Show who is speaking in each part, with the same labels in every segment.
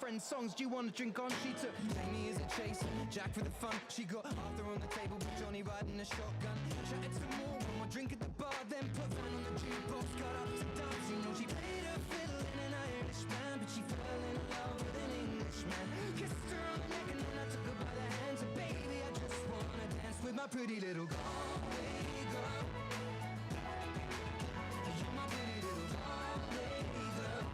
Speaker 1: friend's songs. Do you want to drink on? She took Jamie as a chaser, Jack for the fun. She got Arthur on the table with Johnny riding a shotgun. Chatted some more, one more drink at the bar, then put Van on the jukebox, got up to dance. You know she played her fiddle in an Irish band, but she fell in love with an Englishman. Kissed her on the neck and then I took her by the hands. And baby, I just wanna dance with my pretty little Galway girl. You're my pretty little Galway girl.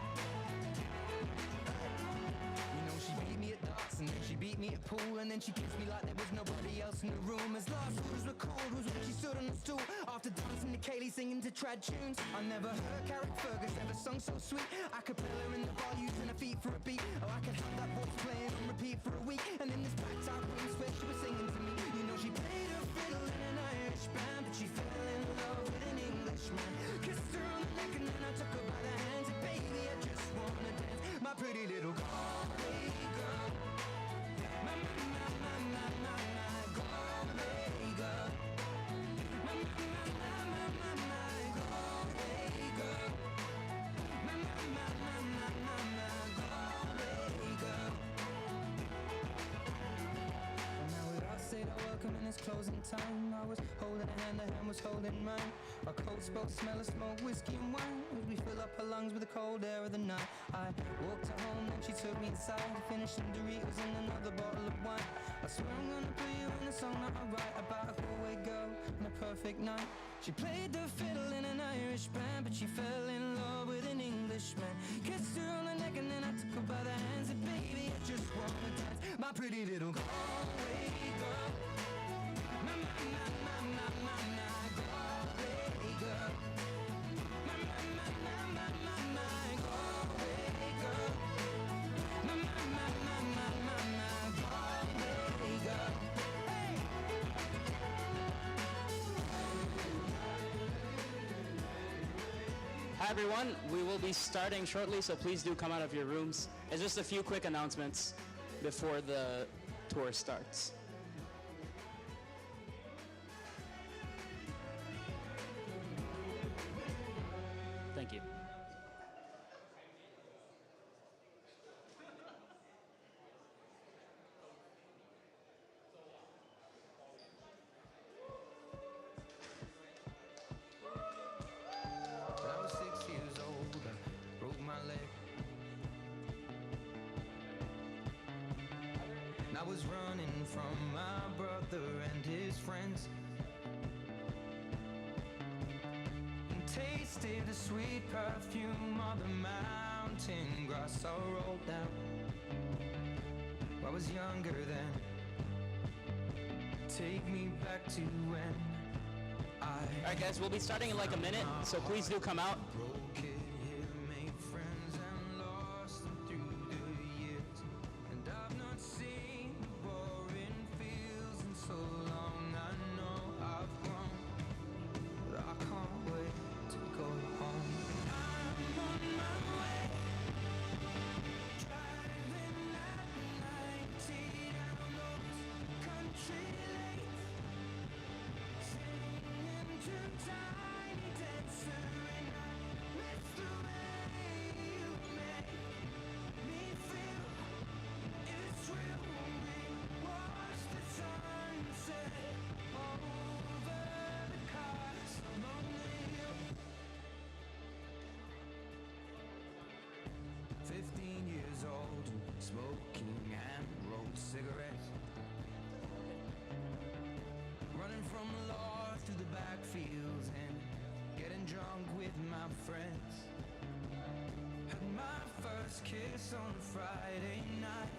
Speaker 1: You know she beat me at darts and then she beat me at pool, and then she kissed me like there was nobody else in the room. As last words were called was when she stood on the stool after dancing to Kaylee singing to trad tunes. I never heard Carrick Fergus ever sung so sweet. A cappella in the bar using her feet for a beat. Oh, I could have that voice playing on repeat for a week. And in this packed out room where she was singing to me, you know she played her fiddle in an Irish band, but she fell in love with an Englishman. Kissed her on the neck and then I took her by the hands. And baby, I just wanna dance, my pretty little Galway girl. My Galway girl. My Galway girl. My Galway girl. Now we all said our welcome and it's closing time. I was holding her hand was holding mine. Our coats both smell of smoke, whiskey and wine, as we fill up her lungs with the cold air of the night. I walked her home, then she took me inside, finishing Doritos and another bottle of wine. I swear I'm gonna put you in a song that I write about a Galway girl and a perfect night. She played the fiddle in an Irish band, but she fell in love with an Englishman. Kissed her on the neck and then I took her by the hands. And baby, I just wanna dance, my pretty little Galway girl. My Galway girl. My Galway girl. My Galway girl. Hey!
Speaker 2: Hi everyone, we will be starting shortly, so please do come out of your rooms. It's just a few quick announcements before the tour starts. Thank you.
Speaker 1: When I was 6 years old, I broke my leg. And I was running from my brother and his friends, and tasted the sweet perfume of the mountain grass I rolled down. I was younger then. Take me back to when
Speaker 2: Alright guys, we'll be starting in like a minute, so please do come out.
Speaker 1: broke it here, made friends and lost them through the years. And I've not seen the boring fields in so long. I know I've grown, but I can't wait to go home. I'm on my way, driving at 90 down those country lanes, singing to Tiny Dancer, and I miss the way you make me feel. It's real when we watch the sunset over the castle on the hill. 15 years old, smoking and rolled cigarettes, running from the law through the backfields and getting drunk with my friends. Had my first kiss on a Friday night.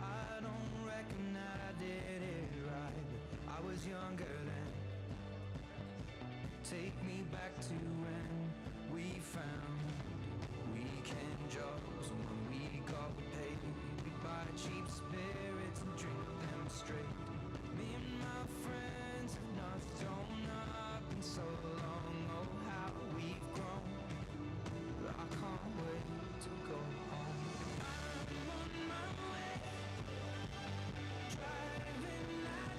Speaker 1: I don't reckon that I did it right, but I was younger then. Take me back to when we found weekend jobs, and when we got paid, we'd buy cheap spirits and drink them straight. Me and my friends have not thrown up in so long. Oh, how we've grown, but I can't wait to go home. I'm on my way, driving at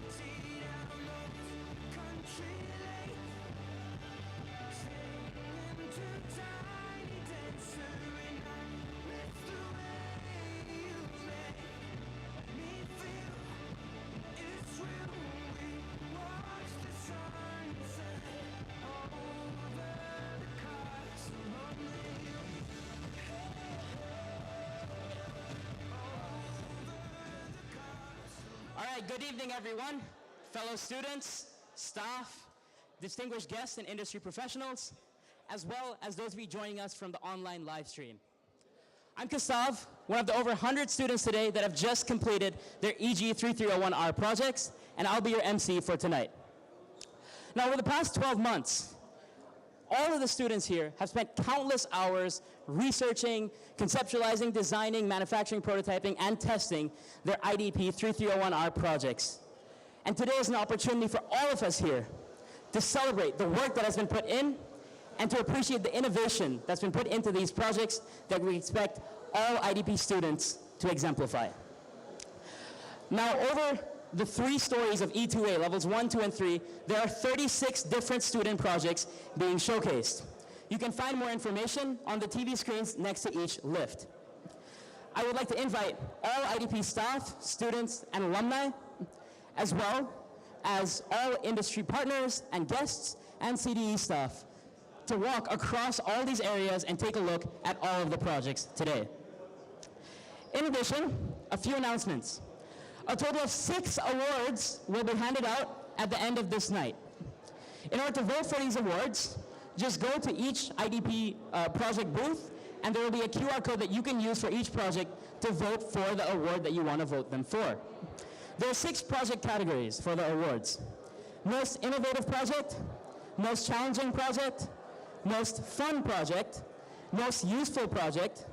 Speaker 1: 90 down those country lanes, singing to Tiny Dancer, and I miss the way
Speaker 2: right, good evening, everyone. Fellow students, staff, distinguished guests and industry professionals, as well as those of you joining us from the online live stream. I'm Gustav, one of the over 100 students today that have just completed their EG3301R projects, and I'll be your MC for tonight. Now, over the past 12 months, all of the students here have spent countless hours researching, conceptualizing, designing, manufacturing, prototyping, and testing their IDP 3301R projects. And today is an opportunity for all of us here to celebrate the work that has been put in and to appreciate the innovation that's been put into these projects that we expect all IDP students to exemplify. Now, over the 3 stories of E2A, levels 1, 2, and 3, there are 36 different student projects being showcased. You can find more information on the TV screens next to each lift. I would like to invite all IDP staff, students, and alumni, as well as all industry partners and guests and CDE staff, to walk across all these areas and take a look at all of the projects today. In addition, a few announcements. A total of 6 awards will be handed out at the end of this night. In order to vote for these awards, just go to each IDP project booth, and there will be a QR code that you can use for each project to vote for the award that you want to vote them for. There are 6 project categories for the awards: most innovative project, most challenging project, most fun project, most useful project,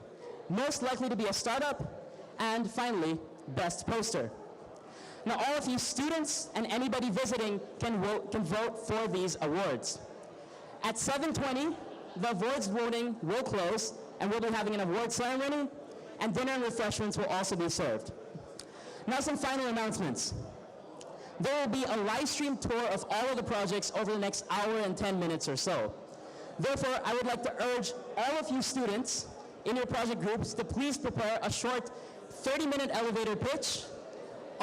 Speaker 2: most likely to be a startup, and finally, best poster. Now, all of you students and anybody visiting can vote for these awards. At 7:20, the awards voting will close, and we'll be having an award ceremony, and dinner and refreshments will also be served. Now, some final announcements. There will be a live stream tour of all of the projects over the next hour and 10 minutes or so. Therefore, I would like to urge all of you students in your project groups to please prepare a short 30-minute elevator pitch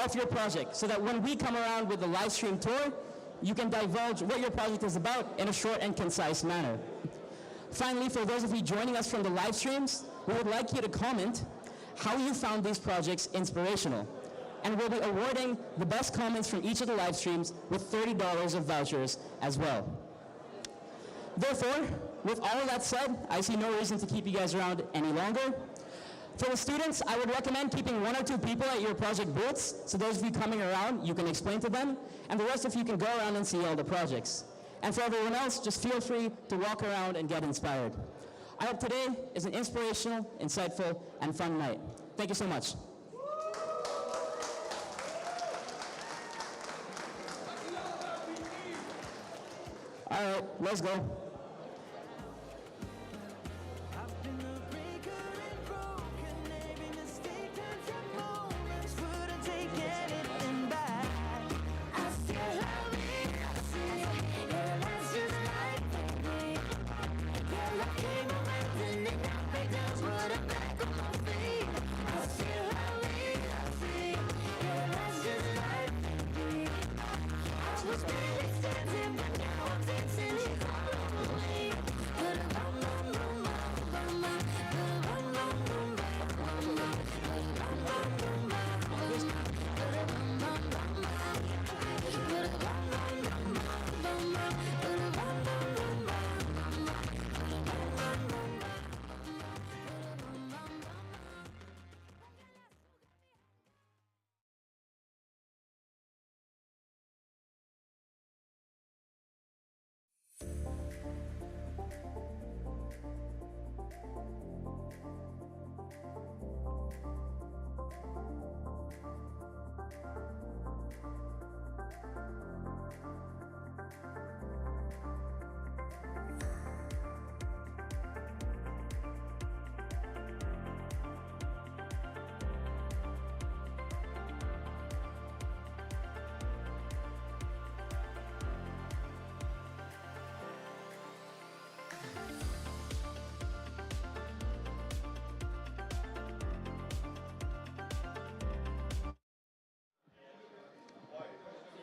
Speaker 2: of your project, so that when we come around with the live stream tour, you can divulge what your project is about in a short and concise manner. Finally, for those of you joining us from the live streams, we would like you to comment how you found these projects inspirational. And we'll be awarding the best comments from each of the live streams with $30 of vouchers as well. Therefore, with all of that said, I see no reason to keep you guys around any longer. For the students, I would recommend keeping 1 or 2 people at your project booths, so those of you coming around, you can explain to them, and the rest of you can go around and see all the projects. And for everyone else, just feel free to walk around and get inspired. I hope today is an inspirational, insightful, and fun night. Thank you so much. All right, let's go.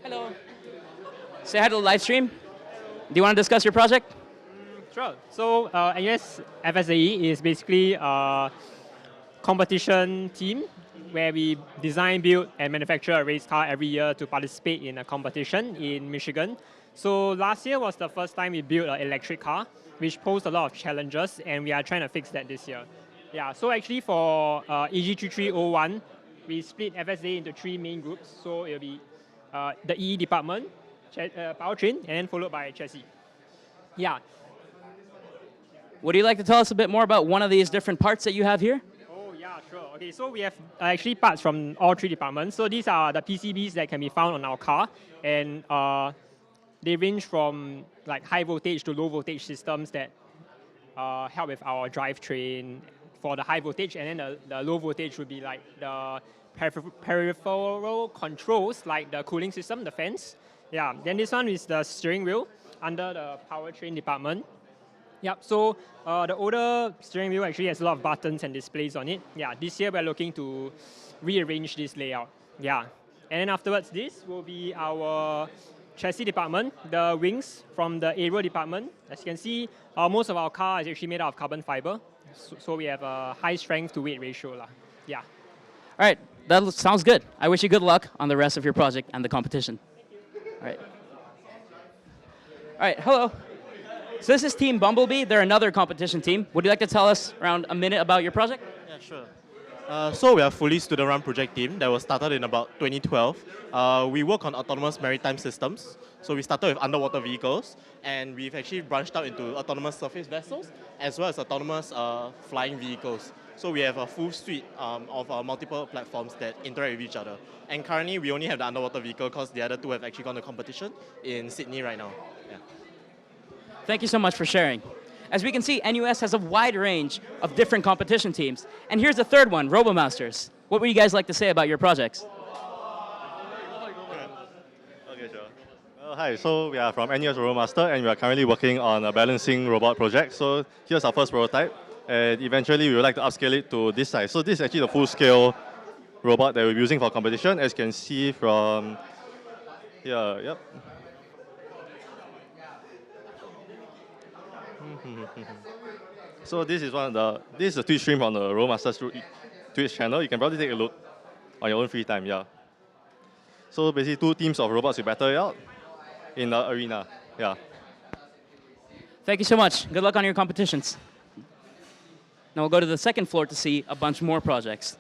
Speaker 3: Hello.
Speaker 2: Say hi to the live stream. Do you want to discuss your project?
Speaker 3: Sure. So AS FSAE is basically a competition team where we design, build, and manufacture a race car every year to participate in a competition in Michigan. So last year was the first time we built an electric car, which posed a lot of challenges, and we are trying to fix that this year. Yeah, so actually for EG3301, we split FSA into 3 main groups. So it'll be the EE department, powertrain, and then followed by chassis. Yeah.
Speaker 2: Would you like to tell us a bit more about one of these different parts that you have here?
Speaker 3: Oh, yeah, sure. Okay, so we have actually parts from all 3 departments. So these are the PCBs that can be found on our car. And they range from like high voltage to low voltage systems that help with our drivetrain for the high voltage. And then the low voltage would be like the peripheral controls, like the cooling system, the fans. Yeah, then this one is the steering wheel under the powertrain department. Yep, so the older steering wheel actually has a lot of buttons and displays on it. Yeah, this year we're looking to rearrange this layout. Yeah, and then afterwards this will be our chassis department, the wings from the aero department. As you can see, most of our car is actually made out of carbon fiber. So we have a high strength to weight ratio. Yeah.
Speaker 2: All right, that sounds good. I wish you good luck on the rest of your project and the competition. All right. All right, hello. So this is Team Bumblebee. They're another competition team. Would you like to tell us around a minute about your project?
Speaker 4: Yeah, sure. So we are a fully student-run project team that was started in about 2012. We work on autonomous maritime systems. So we started with underwater vehicles, and we've actually branched out into autonomous surface vessels, as well as autonomous flying vehicles. So we have a full suite of multiple platforms that interact with each other. And currently, we only have the underwater vehicle because the other 2 have actually gone to competition in Sydney right now. Yeah.
Speaker 2: Thank you so much for sharing. As we can see, NUS has a wide range of different competition teams. And here's the third one, RoboMasters. What would you guys like to say about your projects?
Speaker 5: Okay, sure. Hi, so we are from NUS RoboMaster, and we are currently working on a balancing robot project. So here's our first prototype, and eventually we would like to upscale it to this size. So this is actually the full-scale robot that we're using for competition, as you can see from here. Yep. So this is the Twitch stream on the RoboMaster's Twitch channel. You can probably take a look on your own free time. Yeah. So basically, 2 teams of robots will battle it out in the arena. Yeah.
Speaker 2: Thank you so much. Good luck on your competitions. Now we'll go to the second floor to see a bunch more projects.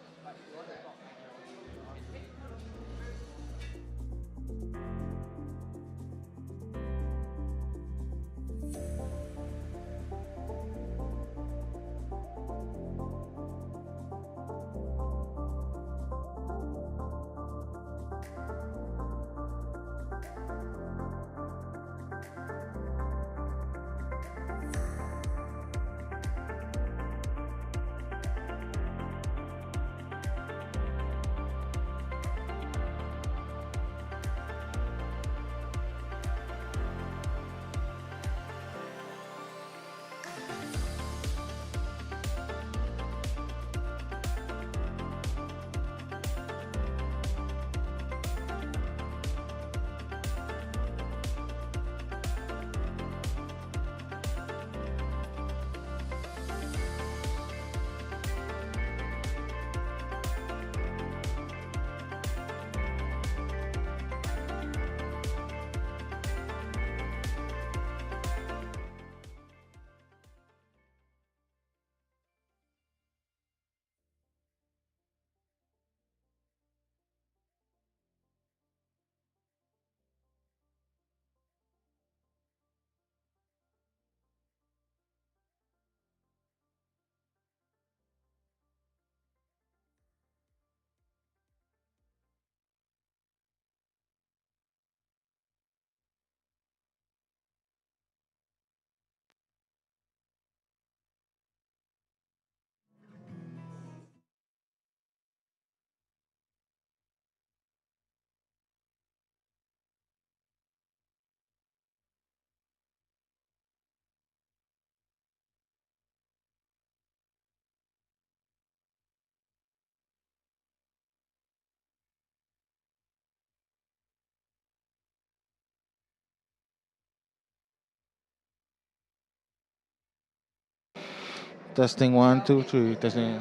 Speaker 6: Testing 1, 2, 3. Testing.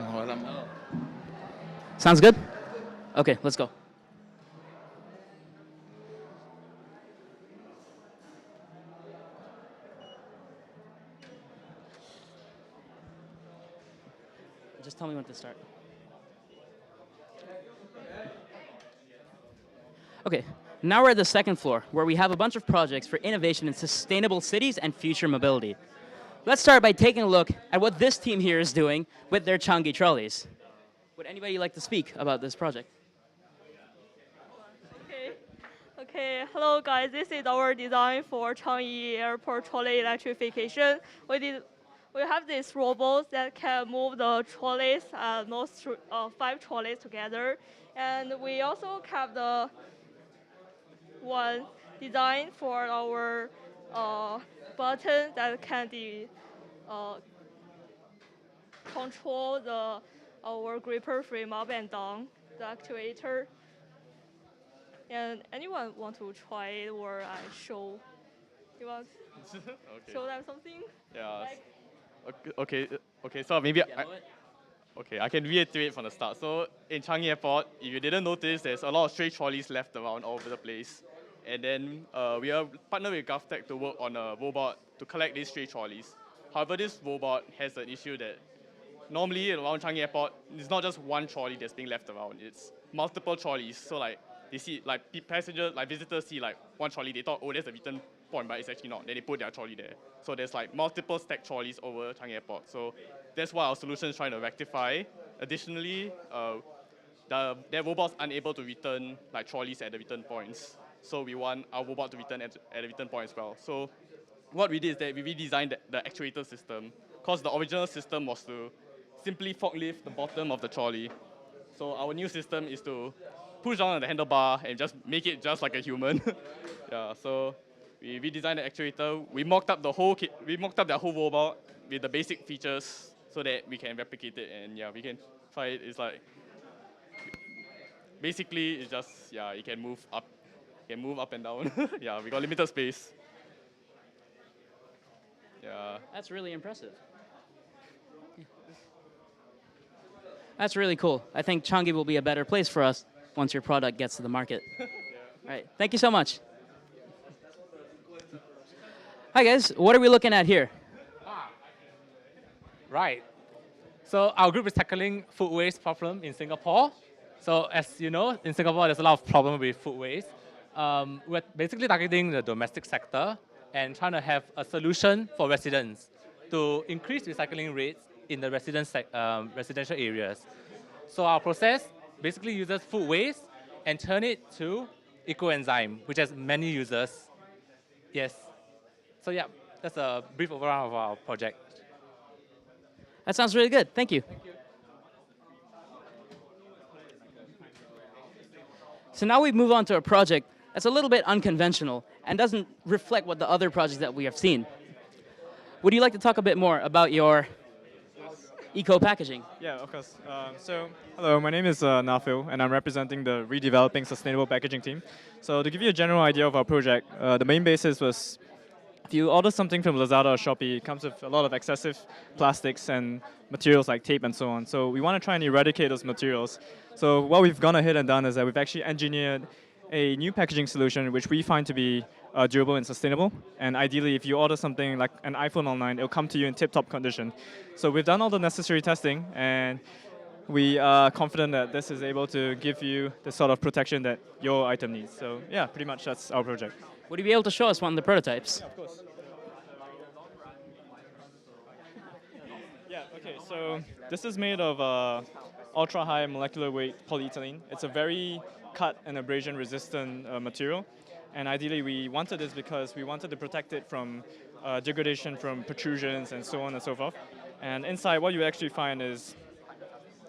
Speaker 2: Sounds good? Okay, let's go. Just tell me when to start. Okay, now we're at the second floor, where we have a bunch of projects for innovation in sustainable cities and future mobility. Let's start by taking a look at what this team here is doing with their Changi trolleys. Would anybody like to speak about this project?
Speaker 6: Okay, hello guys. This is our design for Changi Airport trolley electrification. We have these robots that can move the trolleys, those 5 trolleys together, and we also have the one designed for our button that can control our gripper frame up and down, the actuator. And anyone want to try it or I show? You want
Speaker 7: Okay.
Speaker 6: show them something?
Speaker 7: Yeah.
Speaker 6: Like,
Speaker 7: Okay. So maybe
Speaker 2: Demo it?
Speaker 7: okay, I can reiterate from the start. So in Changi Airport, if you didn't notice, there's a lot of stray trolleys left around all over the place. And then we are partnered with GovTech to work on a robot to collect these stray trolleys. However, this robot has an issue that normally around Changi Airport, it's not just one trolley that's being left around. It's multiple trolleys. So like they see like passengers, like visitors see like one trolley, they thought, oh, there's a return point, but it's actually not. Then they put their trolley there. So there's like multiple stacked trolleys over Changi Airport. So that's what our solution is trying to rectify. Additionally, their robots unable to return like trolleys at the return points. So we want our robot to return at the return point as well. So what we did is that we redesigned the actuator system, because the original system was to simply forklift the bottom of the trolley. So our new system is to push down on the handlebar and just make it just like a human. Yeah, so we redesigned the actuator. We mocked up the whole robot with the basic features so that we can replicate it, and yeah, we can try it. It's like basically it's just you can move up and down. Yeah, we got limited space. Yeah.
Speaker 2: That's really impressive. That's really cool. I think Changi will be a better place for us once your product gets to the market. All right, thank you so much. Hi guys, what are we looking at here?
Speaker 8: Right. So our group is tackling food waste problem in Singapore. So as you know, in Singapore, there's a lot of problem with food waste. We're basically targeting the domestic sector and trying to have a solution for residents to increase recycling rates in the residential areas. So our process basically uses food waste and turn it to ecoenzyme, which has many users. Yes. So yeah, that's a brief overview of our project.
Speaker 2: That sounds really good. Thank you. So now we move on to a project that's a little bit unconventional and doesn't reflect what the other projects that we have seen. Would you like to talk a bit more about your eco-packaging?
Speaker 9: Yeah, of course. Hello, my name is Nafil, and I'm representing the Redeveloping Sustainable Packaging team. So to give you a general idea of our project, the main basis was if you order something from Lazada or Shopee, it comes with a lot of excessive plastics and materials like tape and so on. So we want to try and eradicate those materials. So what we've gone ahead and done is that we've actually engineered a new packaging solution which we find to be durable and sustainable. And ideally, if you order something like an iPhone online, it'll come to you in tip-top condition. So we've done all the necessary testing, and we are confident that this is able to give you the sort of protection that your item needs. So yeah, pretty much that's our project.
Speaker 2: Would you be able to show us one of the prototypes?
Speaker 9: Of course. Yeah, okay, so this is made of ultra-high molecular weight polyethylene. It's a very cut and abrasion resistant material. And ideally, we wanted this because we wanted to protect it from degradation from protrusions and so on and so forth. And inside, what you actually find is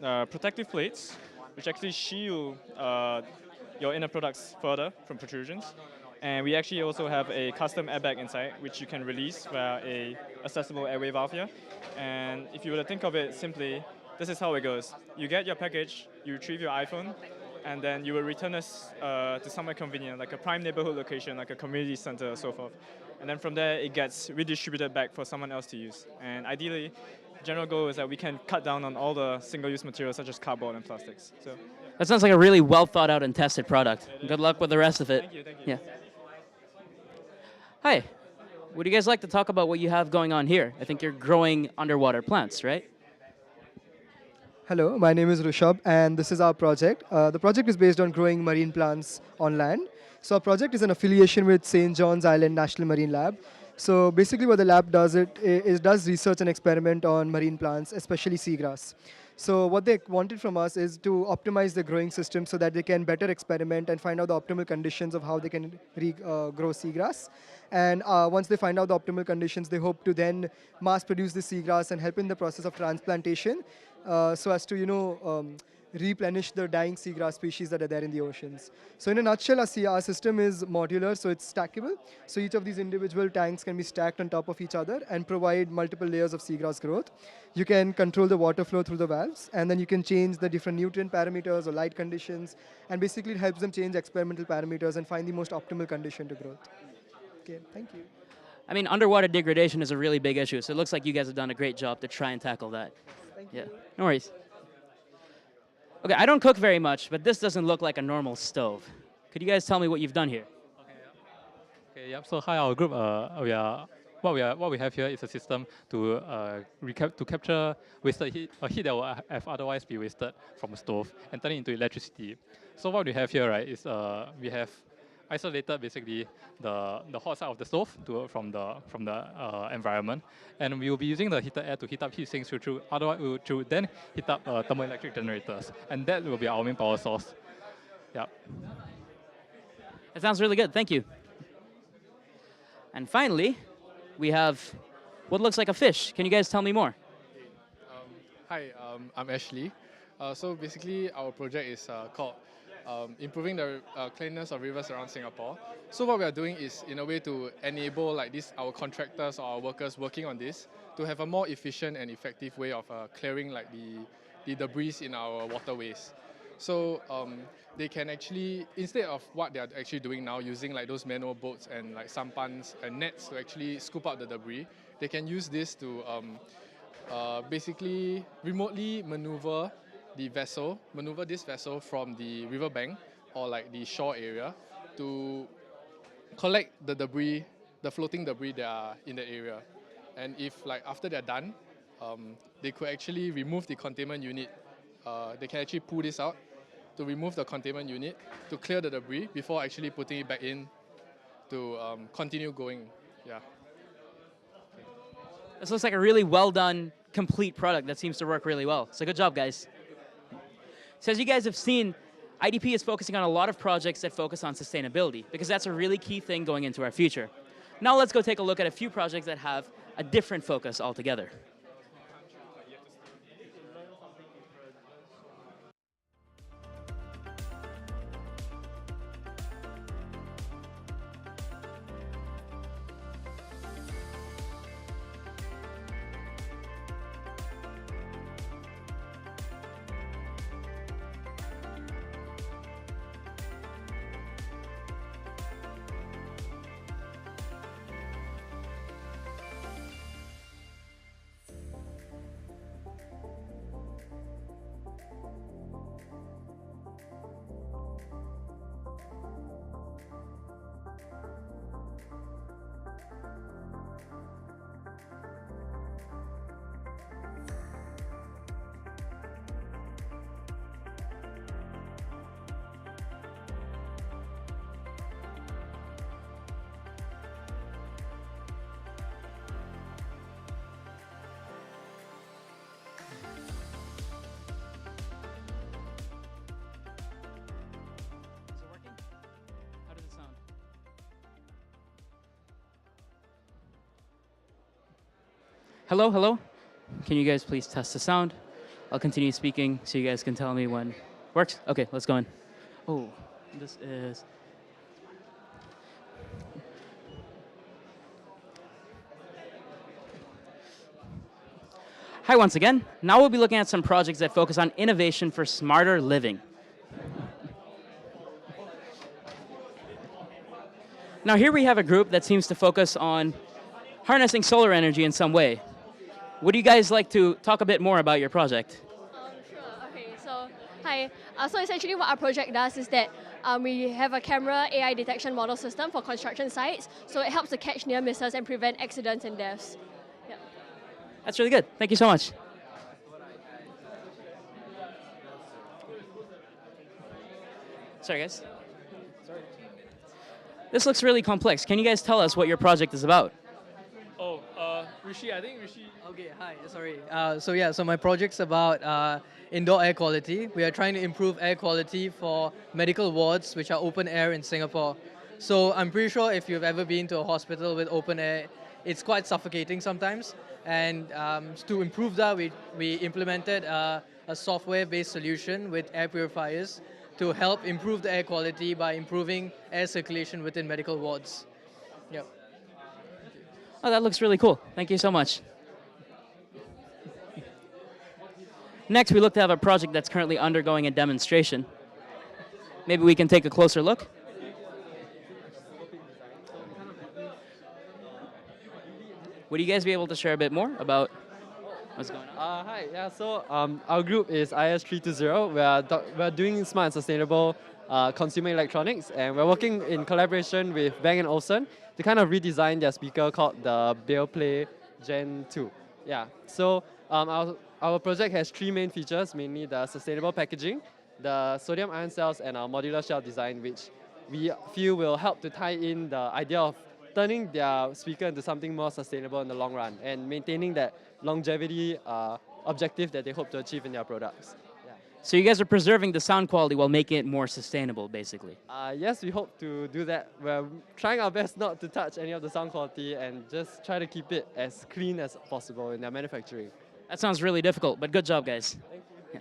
Speaker 9: protective plates, which actually shield your inner products further from protrusions. And we actually also have a custom airbag inside, which you can release via a accessible airway valve here. And if you were to think of it simply, this is how it goes. You get your package, you retrieve your iPhone, and then you will return us to somewhere convenient, like a prime neighborhood location, like a community center or so forth. And then from there, it gets redistributed back for someone else to use. And ideally, the general goal is that we can cut down on all the single-use materials such as cardboard and plastics. So.
Speaker 2: That sounds like a really well thought out and tested product. Good luck with the rest of it.
Speaker 9: Thank you, thank you.
Speaker 2: Yeah. Hi. Would you guys like to talk about what you have going on here? I think you're growing underwater plants, right?
Speaker 10: Hello, my name is Rishabh, and this is our project. The project is based on growing marine plants on land. So our project is an affiliation with St. John's Island National Marine Lab. So basically what the lab does, it does research and experiment on marine plants, especially seagrass. So what they wanted from us is to optimize the growing system so that they can better experiment and find out the optimal conditions of how they can grow seagrass. And once they find out the optimal conditions, they hope to then mass produce the seagrass and help in the process of transplantation so as to, replenish the dying seagrass species that are there in the oceans. So in a nutshell, our system is modular, so it's stackable. So each of these individual tanks can be stacked on top of each other and provide multiple layers of seagrass growth. You can control the water flow through the valves, and then you can change the different nutrient parameters or light conditions, and basically it helps them change experimental parameters and find the most optimal condition to growth. Okay, thank you.
Speaker 2: I mean, underwater degradation is a really big issue, so it looks like you guys have done a great job to try and tackle that.
Speaker 10: Thank
Speaker 2: Yeah,
Speaker 10: you.
Speaker 2: no worries. Okay, I don't cook very much, but this doesn't look like a normal stove. Could you guys tell me what you've done here?
Speaker 8: Okay, yep. So hi, our group. What we have here is a system to capture wasted heat, or heat that would have otherwise be wasted from a stove, and turn it into electricity. So what we have here, right, is we have isolated basically the hot side of the stove from the environment, and we will be using the heated air to heat up heat sinks through. Otherwise, we will then heat up thermoelectric generators, and that will be our main power source. Yeah.
Speaker 2: That sounds really good. Thank you. And finally, we have what looks like a fish. Can you guys tell me more?
Speaker 11: Hi, I'm Ashley. So basically, our project is called improving the cleanliness of rivers around Singapore. So what we are doing is, in a way, to enable like this, our contractors or our workers working on this to have a more efficient and effective way of clearing like the debris in our waterways. So they can actually, instead of what they are actually doing now, using like those manual boats and like sampans and nets to actually scoop out the debris, they can use this to basically remotely maneuver this vessel from the riverbank or like the shore area to collect the debris, the floating debris that are in the area. And if like after they're done, they could actually remove the containment unit. They can actually pull this out to remove the containment unit to clear the debris before actually putting it back in to continue going. Yeah.
Speaker 2: This looks like a really well done, complete product that seems to work really well. So good job, guys. So as you guys have seen, IDP is focusing on a lot of projects that focus on sustainability because that's a really key thing going into our future. Now let's go take a look at a few projects that have a different focus altogether. Hello, hello. Can you guys please test the sound? I'll continue speaking so you guys can tell me when. Works? Okay, let's go in. Oh, this is... Hi once again. Now we'll be looking at some projects that focus on innovation for smarter living. Now here we have a group that seems to focus on harnessing solar energy in some way. Would you guys like to talk a bit more about your project?
Speaker 6: Sure. Okay, so
Speaker 12: Hi. So essentially what our project does is that we have a camera AI detection model system for construction sites. So it helps to catch near misses and prevent accidents and deaths. Yep.
Speaker 2: That's really good. Thank you so much. Sorry, guys. This looks really complex. Can you guys tell us what your project is about?
Speaker 13: Oh, Rishi, I think Rishi.
Speaker 14: Okay, hi, sorry. So my project's about indoor air quality. We are trying to improve air quality for medical wards, which are open air in Singapore. So I'm pretty sure if you've ever been to a hospital with open air, it's quite suffocating sometimes. And to improve that, we implemented a software-based solution with air purifiers to help improve the air quality by improving air circulation within medical wards. Yep.
Speaker 2: Oh, that looks really cool. Thank you so much. Next, we look to have a project that's currently undergoing a demonstration. Maybe we can take a closer look. Would you guys be able to share a bit more about what's going on?
Speaker 15: Hi, yeah, so our group is EG3301R. We're doing smart and sustainable consumer electronics, and we're working in collaboration with Bang & Olufsen to kind of redesign their speaker called the Bale Play Gen 2. Yeah, so our project has three main features, mainly the sustainable packaging, the sodium ion cells, and our modular shelf design, which we feel will help to tie in the idea of turning their speaker into something more sustainable in the long run and maintaining that longevity objective that they hope to achieve in their products.
Speaker 2: So you guys are preserving the sound quality while making it more sustainable, basically.
Speaker 15: Yes, we hope to do that. We're trying our best not to touch any of the sound quality and just try to keep it as clean as possible in their manufacturing.
Speaker 2: That sounds really difficult, but good job, guys.
Speaker 15: Thank you.
Speaker 2: Yeah.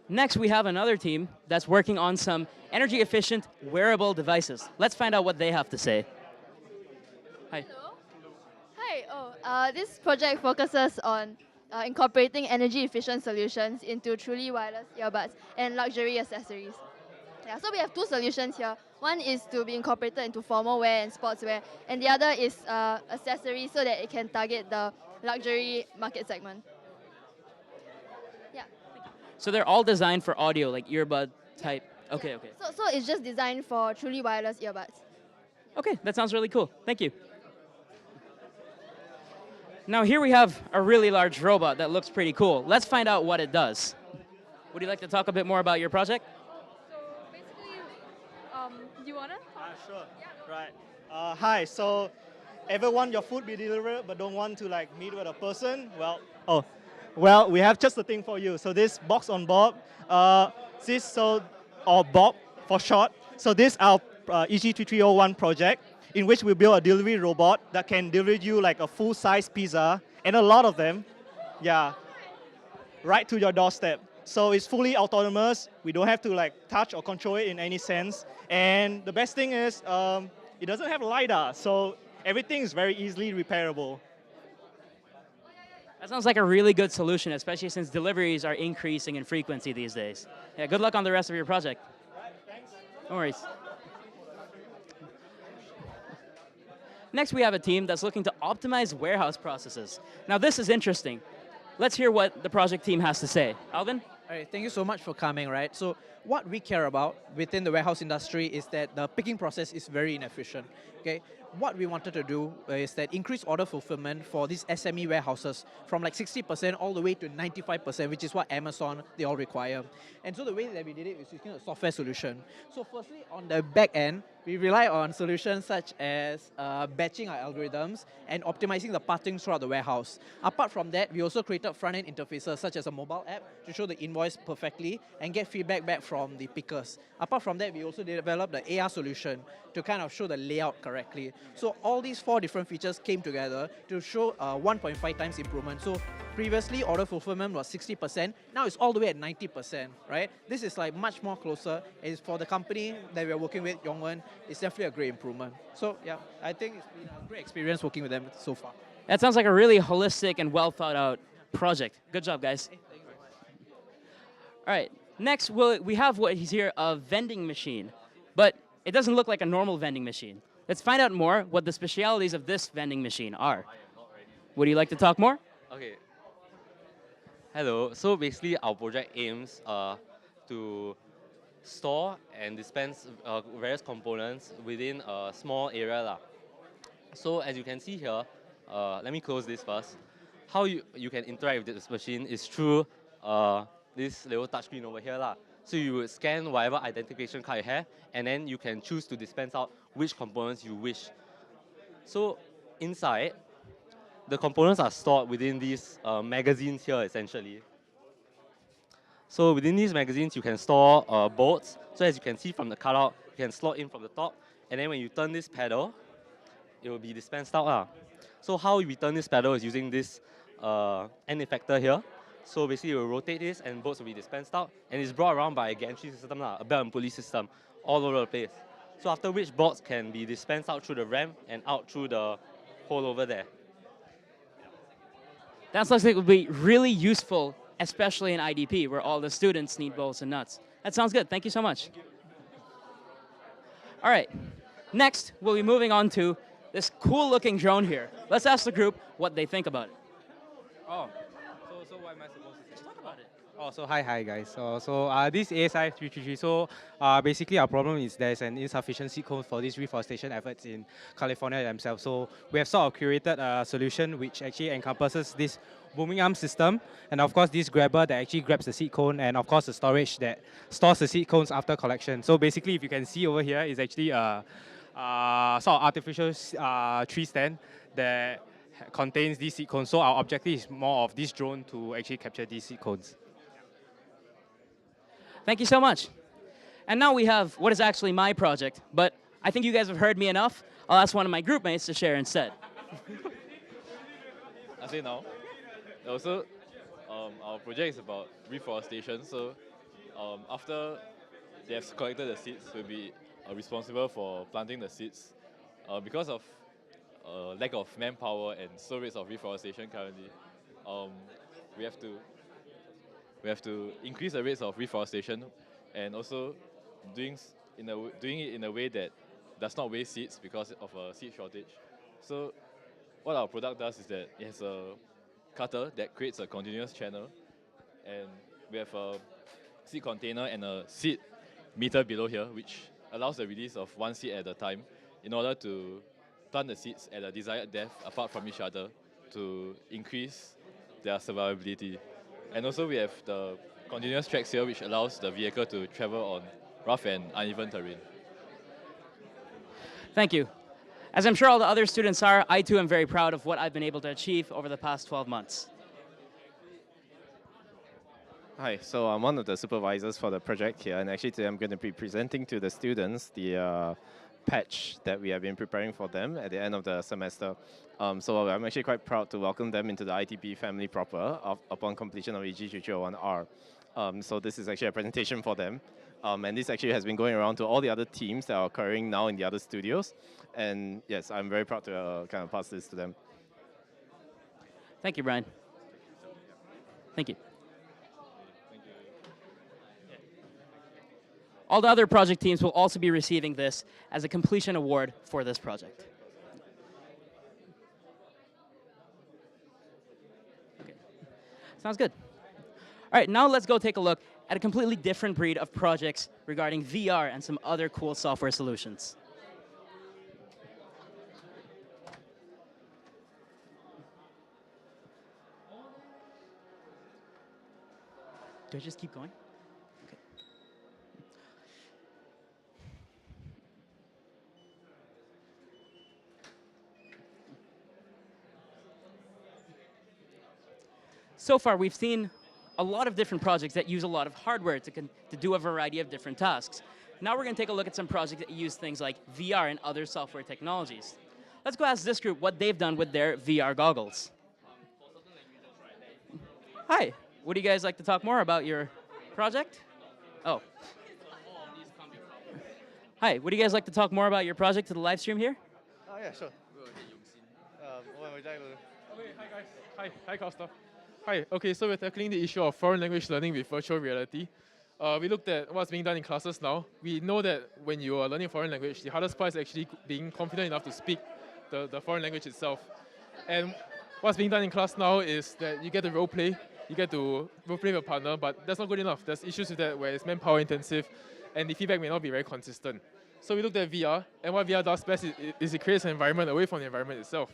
Speaker 2: Next, we have another team that's working on some energy-efficient wearable devices. Let's find out what they have to say. Hi.
Speaker 16: Hello. Hi. This project focuses on incorporating energy-efficient solutions into truly wireless earbuds and luxury accessories. Yeah, so we have two solutions here. One is to be incorporated into formal wear and sportswear, and the other is accessories so that it can target the luxury market segment. Yeah.
Speaker 2: So they're all designed for audio, like earbud type. Okay,
Speaker 16: Yeah.
Speaker 2: okay.
Speaker 16: So it's just designed for truly wireless earbuds.
Speaker 2: Okay, that sounds really cool. Thank you. Now here we have a really large robot that looks pretty cool. Let's find out what it does. Would you like to talk a bit more about your project?
Speaker 6: So basically, do you wanna?
Speaker 17: Sure. Right. Hi. So, ever want your food be delivered but don't want to meet with a person? Well, we have just the thing for you. So this box on Bob, or Bob for short. So this our EG3301 project, in which we build a delivery robot that can deliver you like a full-size pizza, and a lot of them, yeah, right to your doorstep. So it's fully autonomous. We don't have to touch or control it in any sense. And the best thing is, it doesn't have LiDAR, so everything is very easily repairable.
Speaker 2: That sounds like a really good solution, especially since deliveries are increasing in frequency these days. Yeah, good luck on the rest of your project.
Speaker 17: Right, thanks.
Speaker 2: No worries. Next, we have a team that's looking to optimize warehouse processes. Now, this is interesting. Let's hear what the project team has to say. Alvin?
Speaker 18: All right, thank you so much for coming, right? So what we care about within the warehouse industry is that the picking process is very inefficient, okay? What we wanted to do is that increase order fulfillment for these SME warehouses from 60% all the way to 95%, which is what Amazon, they all require. And so the way that we did it is using a software solution. So firstly, on the back end, we rely on solutions such as batching our algorithms and optimizing the parting throughout the warehouse. Apart from that, we also created front-end interfaces such as a mobile app to show the invoice perfectly and get feedback back from the pickers. Apart from that, we also developed the AR solution to kind of show the layout correctly. So all these four different features came together to show 1.5 times improvement. So previously, order fulfillment was 60%. Now it's all the way at 90%, right? This is much more closer. It's for the company that we're working with, Yongwen, it's definitely a great improvement. So yeah, I think it's been a great experience working with them so far.
Speaker 2: That sounds like a really holistic and well thought out project. Good job, guys. All right, next we have what is here, a vending machine, but it doesn't look like a normal vending machine. Let's find out more what the specialities of this vending machine are. Would you like to talk more?
Speaker 15: Okay.
Speaker 19: Hello. So basically, our project aims to store and dispense various components within a small area lah. So as you can see here, let me close this first. How you can interact with this machine is through this little touchscreen over here lah. So you would scan whatever identification card you have, and then you can choose to dispense out which components you wish. So inside, the components are stored within these magazines here essentially. So within these magazines, you can store bolts. So as you can see from the cutout, you can slot in from the top, and then when you turn this pedal, it will be dispensed out lah. So how we turn this pedal is using this end effector here. So basically, we'll rotate this, and bolts will be dispensed out, and it's brought around by a gantry system lah, a belt and pulley system, all over the place. So after which bolts can be dispensed out through the ramp and out through the hole over there.
Speaker 2: That sounds like it would be really useful, especially in IDP, where all the students need bolts and nuts. That sounds good. Thank you so much. All right. Next, we'll be moving on to this cool-looking drone here. Let's ask the group what they think about it.
Speaker 20: Oh, so what am I supposed to say? Talk about it. Oh, so hi guys. This ASI333. So basically our problem is there's an insufficient seed cone for these reforestation efforts in California themselves. So we have sort of curated a solution which actually encompasses this booming arm system, and of course this grabber that actually grabs the seed cone, and of course the storage that stores the seed cones after collection. So basically, if you can see over here, is actually a sort of artificial tree stand that contains these seed cones. So our objective is more of this drone to actually capture these seed cones.
Speaker 2: Thank you so much. And now we have what is actually my project, but I think you guys have heard me enough. I'll ask one of my group mates to share instead.
Speaker 21: I say now. Also, our project is about reforestation. So after they have collected the seeds, we'll be responsible for planting the seeds. Because of lack of manpower and slow rates of reforestation currently, we have to increase the rates of reforestation, and also doing it in a way that does not waste seeds because of a seed shortage. So what our product does is that it has a cutter that creates a continuous channel, and we have a seed container and a seed meter below here, which allows the release of one seed at a time in order to plant the seeds at a desired depth apart from each other to increase their survivability. And also we have the continuous tracks here, which allows the vehicle to travel on rough and uneven terrain.
Speaker 2: Thank you. As I'm sure all the other students are, I too am very proud of what I've been able to achieve over the past 12 months.
Speaker 22: Hi, so I'm one of the supervisors for the project here, and actually today I'm going to be presenting to the students the patch that we have been preparing for them at the end of the semester. So I'm actually quite proud to welcome them into the ITP family proper upon completion of EG3301R. So this is actually a presentation for them. And this actually has been going around to all the other teams that are occurring now in the other studios. And yes, I'm very proud to kind of pass this to them.
Speaker 2: Thank you, Brian. Thank you. All the other project teams will also be receiving this as a completion award for this project. Okay. Sounds good. All right, now let's go take a look at a completely different breed of projects regarding VR and some other cool software solutions. Do I just keep going? Okay. So far, we've seen a lot of different projects that use a lot of hardware to do a variety of different tasks. Now we're going to take a look at some projects that use things like VR and other software technologies. Let's go ask this group what they've done with their VR goggles. Hi, would you guys like to talk more about your project? Oh. Hi, would you guys like to talk more about your project to the live stream here?
Speaker 11: Oh, yeah, sure. Hi, Costa. Hi, okay, so we're tackling the issue of foreign language learning with virtual reality. We looked at what's being done in classes now. We know that when you are learning foreign language, the hardest part is actually being confident enough to speak the foreign language itself. And what's being done in class now is that you get to role play
Speaker 1: you get to play with a partner, but that's not good enough. There's issues with that where it's manpower intensive, and the feedback may not be very consistent. So we looked at VR, and what VR does best is it creates an environment away from the environment itself.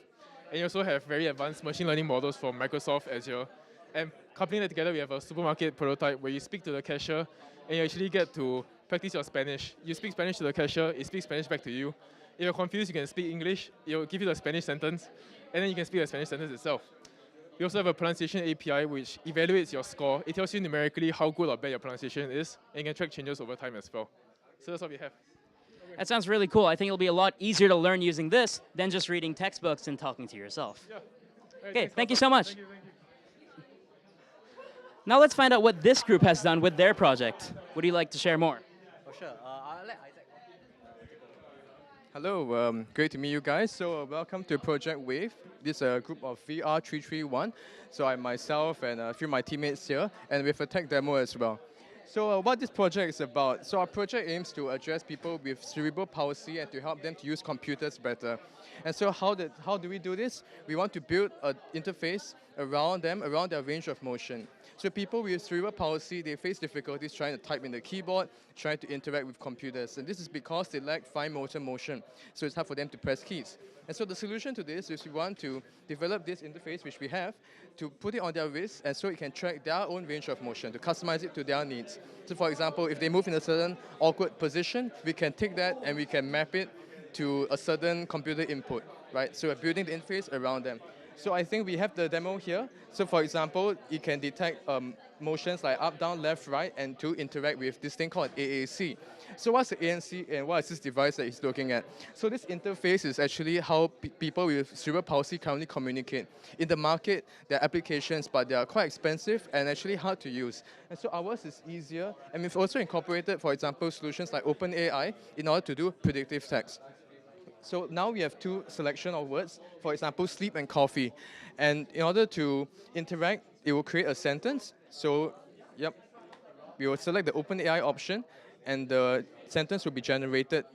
Speaker 1: And you also have very advanced machine learning models from Microsoft Azure. And coupling that together, we have a supermarket prototype where you speak to the cashier, and you actually get to practice your Spanish. You speak Spanish to the cashier, it speaks Spanish back to you. If you're confused, you can speak English, it will give you the Spanish sentence, and then you can speak the Spanish sentence itself. We also have a pronunciation API which evaluates your score. It tells you numerically how good or bad your pronunciation is, and you can track changes over time as well. So that's what we have.
Speaker 2: That sounds really cool. I think it'll be a lot easier to learn using this than just reading textbooks and talking to yourself.
Speaker 1: Yeah. Right,
Speaker 2: Okay,
Speaker 1: thanks,
Speaker 2: thank you
Speaker 1: Papa.
Speaker 2: so much.
Speaker 1: Thank you.
Speaker 2: Now let's find out what this group has done with their project. Would you like to share more?
Speaker 3: Oh, sure. I'll let Isaac. Hello, great to meet you guys. So welcome to Project Wave. This is a group of VR3301. So I myself and a few of my teammates here, and we have a tech demo as well. So what this project is about, so our project aims to address people with cerebral palsy and to help them to use computers better. And so how do we do this? We want to build an interface around them, around their range of motion. So people with cerebral palsy, they face difficulties trying to type in the keyboard, trying to interact with computers. And this is because they lack fine motor motion. So it's hard for them to press keys. And so the solution to this is we want to develop this interface, which we have, to put it on their wrist, and so it can track their own range of motion, to customize it to their needs. So for example, if they move in a certain awkward position, we can take that and we can map it to a certain computer input, right? So we're building the interface around them. So I think we have the demo here. So for example, it can detect motions like up, down, left, right, and to interact with this thing called AAC. So what's the ANC and what is this device that he's looking at? So this interface is actually how people with cerebral palsy currently communicate. In the market, there are applications, but they are quite expensive and actually hard to use. And so ours is easier, and we've also incorporated, for example, solutions like OpenAI in order to do predictive text. So now we have two selection of words, for example, sleep and coffee. And in order to interact, it will create a sentence. So, yep, we will select the OpenAI option, and the sentence will be generated.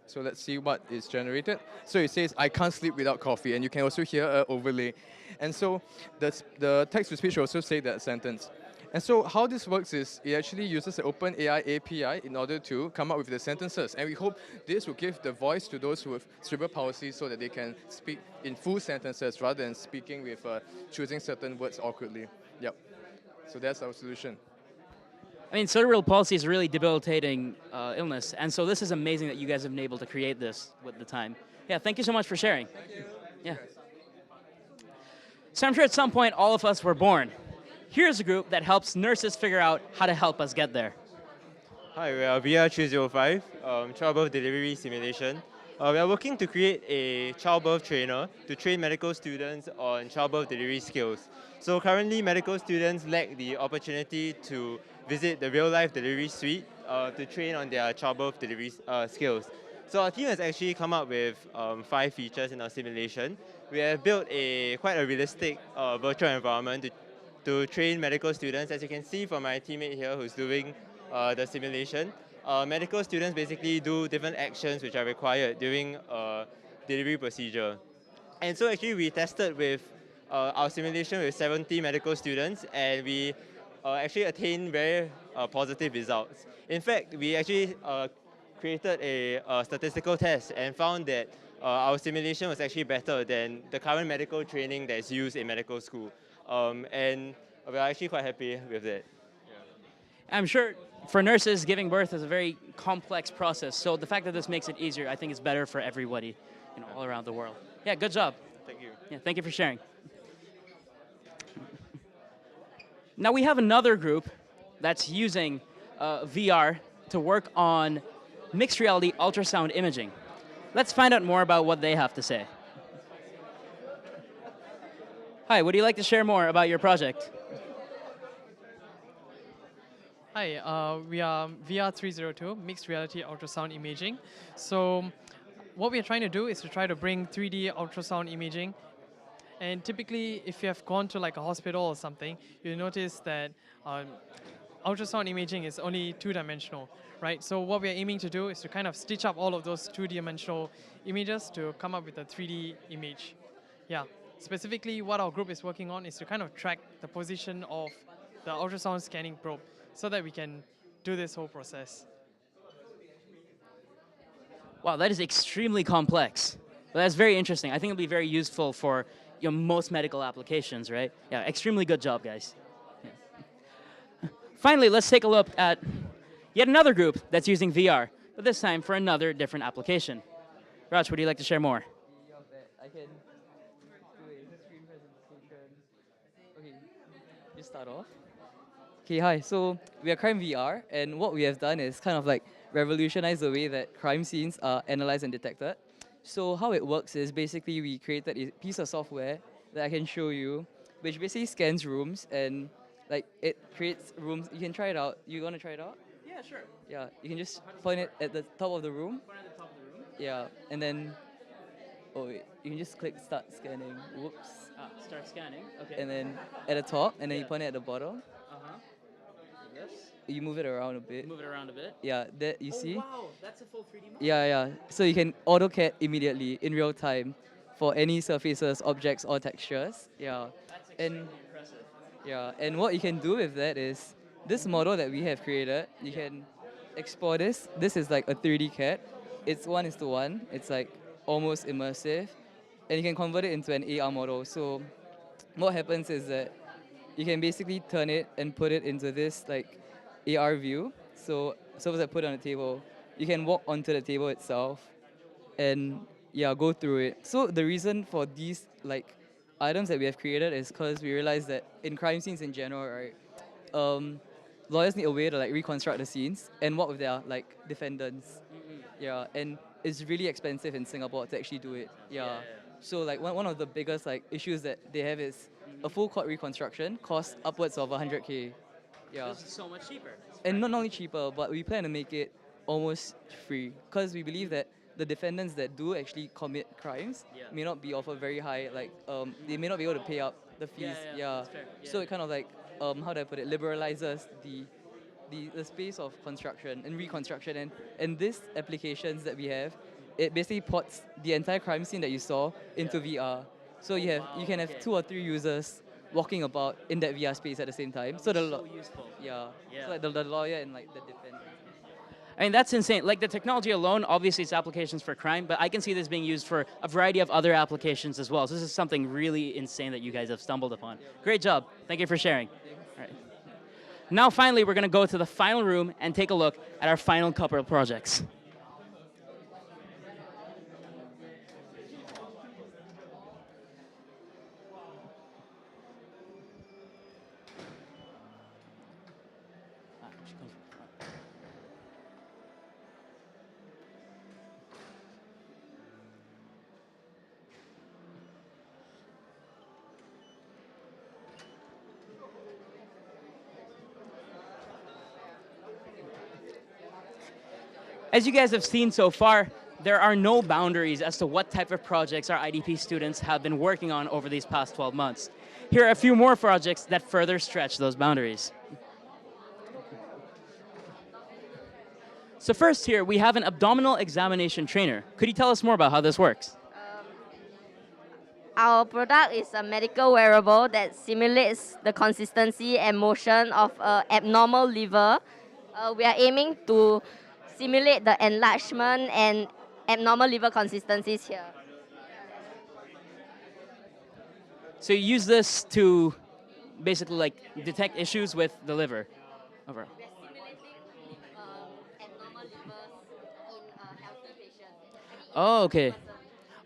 Speaker 3: So let's see what is generated. So it says, I can't sleep without coffee, and you can also hear an overlay. And so the text-to-speech will also say that sentence. And so how this works is it actually uses the OpenAI API in order to come up with the sentences. And we hope this will give the voice to those who have cerebral palsy so that they can speak in full sentences rather than speaking with choosing certain words awkwardly. Yep. So that's our solution.
Speaker 2: I mean, cerebral palsy is a really debilitating illness, and so this is amazing that you guys have been able to create this with the time. Yeah, thank you so much for sharing.
Speaker 3: Thank you.
Speaker 2: Yeah. So I'm sure at some point all of us were born. Here's a group that helps nurses figure out how to help us get there.
Speaker 23: Hi, we are VR305, childbirth delivery simulation. We are working to create a childbirth trainer to train medical students on childbirth delivery skills. So currently, medical students lack the opportunity to visit the real-life delivery suite to train on their childbirth delivery skills. So our team has actually come up with 5 features in our simulation. We have built quite a realistic virtual environment to train medical students. As you can see from my teammate here who's doing the simulation, medical students basically do different actions which are required during a delivery procedure. And so actually we tested with our simulation with 70 medical students, and we actually attained very positive results. In fact, we actually created a statistical test and found that our simulation was actually better than the current medical training that is used in medical school. And we're actually quite happy with that.
Speaker 2: I'm sure for nurses, giving birth is a very complex process, so the fact that this makes it easier, I think is better for everybody, all around the world. Yeah, good job.
Speaker 23: Thank you.
Speaker 2: Yeah, thank you for sharing. Now we have another group that's using VR to work on mixed reality ultrasound imaging. Let's find out more about what they have to say. Hi, would you like to share more about your project?
Speaker 24: Hi, we are VR302, Mixed Reality Ultrasound Imaging. So what we are trying to do is to try to bring 3D ultrasound imaging. And typically, if you have gone to like a hospital or something, you'll notice that ultrasound imaging is only two-dimensional, right? So what we are aiming to do is to kind of stitch up all of those two-dimensional images to come up with a 3D image. Yeah. Specifically, what our group is working on is to kind of track the position of the ultrasound scanning probe so that we can do this whole process.
Speaker 2: Wow, that is extremely complex. But that's very interesting. I think it'll be very useful for most medical applications, right? Yeah, extremely good job, guys. Yeah. Finally, let's take a look at yet another group that's using VR, but this time for another different application. Raj, would you like to share more?
Speaker 15: I can do a screen presentation. Okay, you start off. Okay, hi. So we are Crime VR, and what we have done is kind of like revolutionize the way that crime scenes are analyzed and detected. So how it works is basically we created a piece of software that I can show you, which basically scans rooms and like it creates rooms. You can try it out. You want to try it out?
Speaker 2: Yeah, sure.
Speaker 15: Yeah, you can just point it at the top of the room. Yeah, and then, oh wait, you can just click start scanning. Whoops.
Speaker 2: Start scanning. Okay.
Speaker 15: And then at the top, and then you point it at the bottom.
Speaker 2: Uh-huh. Yes.
Speaker 15: You move it around a bit.
Speaker 2: Move it around a bit.
Speaker 15: Yeah, that you see?
Speaker 2: Wow, that's a full 3D model.
Speaker 15: Yeah. So you can AutoCAD immediately in real time for any surfaces, objects, or textures. Yeah.
Speaker 2: That's extremely impressive.
Speaker 15: Yeah, and what you can do with that is this model that we have created, you can export this. This is like a 3D CAD. It's 1:1. It's like almost immersive. And you can convert it into an AR model. So what happens is that you can basically turn it and put it into this like AR view. So suppose I put it on a table, you can walk onto the table itself and yeah, go through it. So the reason for these like items that we have created is because we realized that in crime scenes in general, right, lawyers need a way to like reconstruct the scenes and work with their like defendants. Yeah, and it's really expensive in Singapore to actually do it. Yeah. So like one of the biggest like issues that they have is a full court reconstruction costs upwards of 100K. Yeah.
Speaker 2: This is so much cheaper.
Speaker 15: And not only cheaper, but we plan to make it almost free because we believe that the defendants that do actually commit crimes may not be of a very high like they may not be able to pay up the fees.
Speaker 2: That's fair.
Speaker 15: So it kind of like how do I put it, liberalizes the space of construction and reconstruction, and these applications that we have, it basically ports the entire crime scene that you saw into VR. So you can have 2 or 3 users walking about in that VR space at the same time. So
Speaker 2: useful.
Speaker 15: Yeah. So like the lawyer and like the defendant.
Speaker 2: I mean, that's insane. Like the technology alone, obviously it's applications for crime, but I can see this being used for a variety of other applications as well. So this is something really insane that you guys have stumbled upon. Great job. Thank you for sharing. All right. Now, finally, we're going to go to the final room and take a look at our final couple of projects. As you guys have seen so far, there are no boundaries as to what type of projects our IDP students have been working on over these past 12 months. Here are a few more projects that further stretch those boundaries. So first here, we have an abdominal examination trainer. Could you tell us more about how this works?
Speaker 4: Our product is a medical wearable that simulates the consistency and motion of an abnormal liver. We are aiming to simulate the enlargement and abnormal liver consistencies here.
Speaker 2: So you use this to basically like detect issues with the liver. Over. Oh, okay.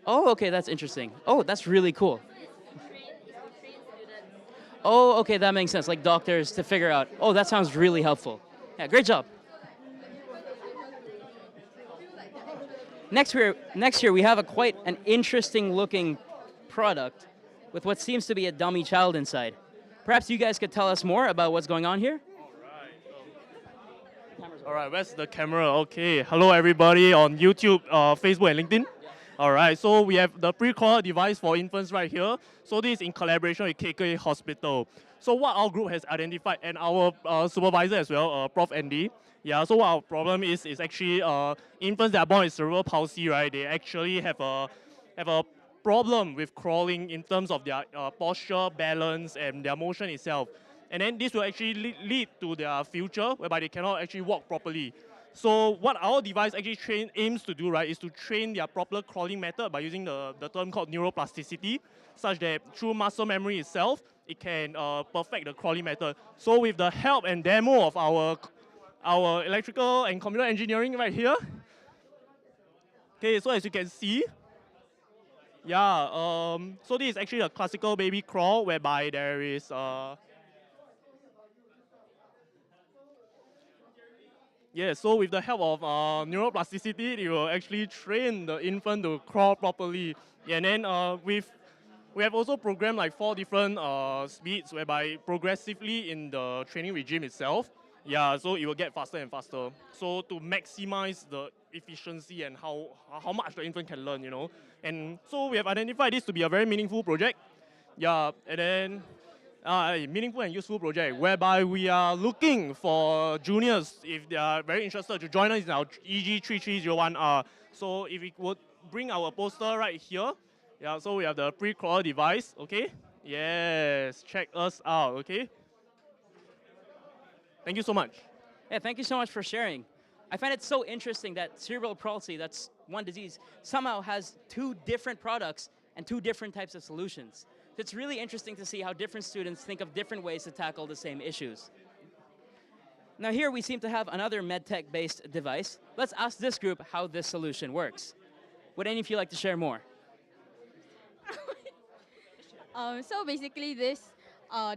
Speaker 2: Oh, okay, that's interesting. Oh, that's really cool. Oh, okay, that makes sense. Like doctors to figure out. Oh, that sounds really helpful. Yeah, great job. Next here we have quite an interesting looking product with what seems to be a dummy child inside. Perhaps you guys could tell us more about what's going on here?
Speaker 13: All right, where's the camera? Okay, hello everybody on YouTube, Facebook and LinkedIn. All right, so we have the pre-collar device for infants right here. So this is in collaboration with KK Hospital. So what our group has identified, and our supervisor as well, Prof. Andy. Yeah, so what our problem is actually infants that are born with cerebral palsy, right? They actually have a problem with crawling in terms of their posture, balance, and their motion itself. And then this will actually lead to their future whereby they cannot actually walk properly. So what our device actually aims to do, right, is to train their proper crawling method by using the term called neuroplasticity, such that through muscle memory itself, it can perfect the crawling method. So with the help and demo of our electrical and computer engineering right here, okay, so as you can see, yeah, so this is actually a classical baby crawl whereby there is yeah, so with the help of neuroplasticity, it will actually train the infant to crawl properly. Yeah, and then we have also programmed like 4 different speeds whereby progressively in the training regime itself, yeah, so it will get faster and faster. So to maximize the efficiency and how much the infant can learn, you know. And so we have identified this to be a very meaningful project. Yeah, and then a meaningful and useful project whereby we are looking for juniors if they are very interested to join us in our EG3301R. So if we would bring our poster right here, yeah, so we have the pre-crawler device, okay? Yes, check us out, okay? Thank you so much.
Speaker 2: Yeah, thank you so much for sharing. I find it so interesting that cerebral palsy, that's one disease, somehow has 2 different products and 2 different types of solutions. It's really interesting to see how different students think of different ways to tackle the same issues. Now here we seem to have another medtech-based device. Let's ask this group how this solution works. Would any of you like to share more?
Speaker 5: So basically this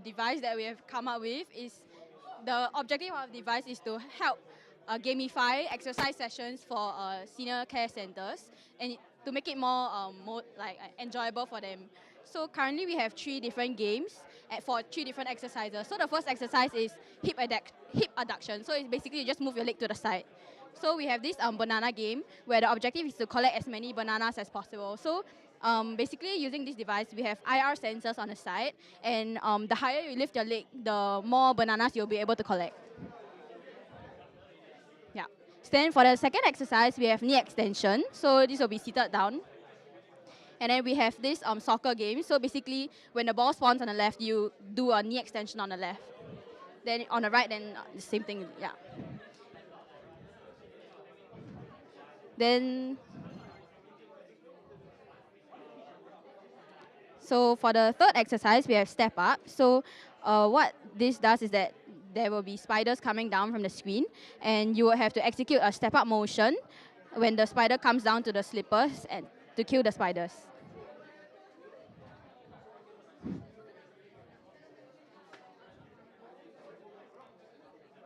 Speaker 5: device that we have come up with is, the objective of the device is to help gamify exercise sessions for senior care centers and to make it more enjoyable for them. So currently we have 3 different games for 3 different exercises. So the first exercise is hip adduction. So it's basically you just move your leg to the side. So we have this banana game where the objective is to collect as many bananas as possible. So basically using this device, we have IR sensors on the side, and the higher you lift your leg, the more bananas you'll be able to collect. Yeah. Then for the second exercise, we have knee extension. So this will be seated down. And then we have this soccer game. So basically, when the ball spawns on the left, you do a knee extension on the left. Then on the right, then the same thing, yeah. Then, so for the third exercise, we have step up. So what this does is that there will be spiders coming down from the screen, and you will have to execute a step up motion when the spider comes down to the slippers and to kill the spiders.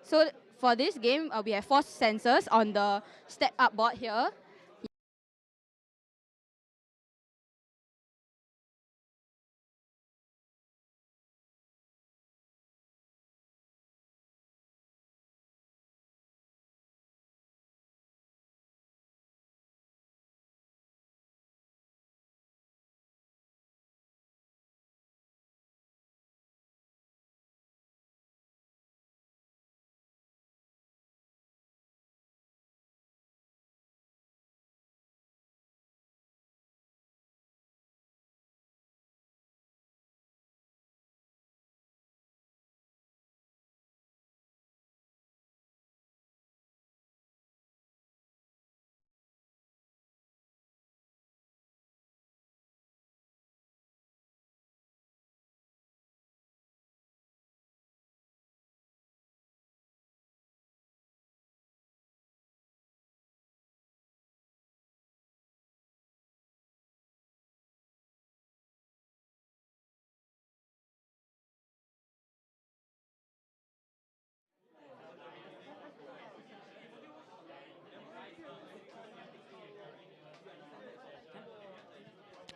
Speaker 5: So for this game, we have 4 sensors on the step up board here.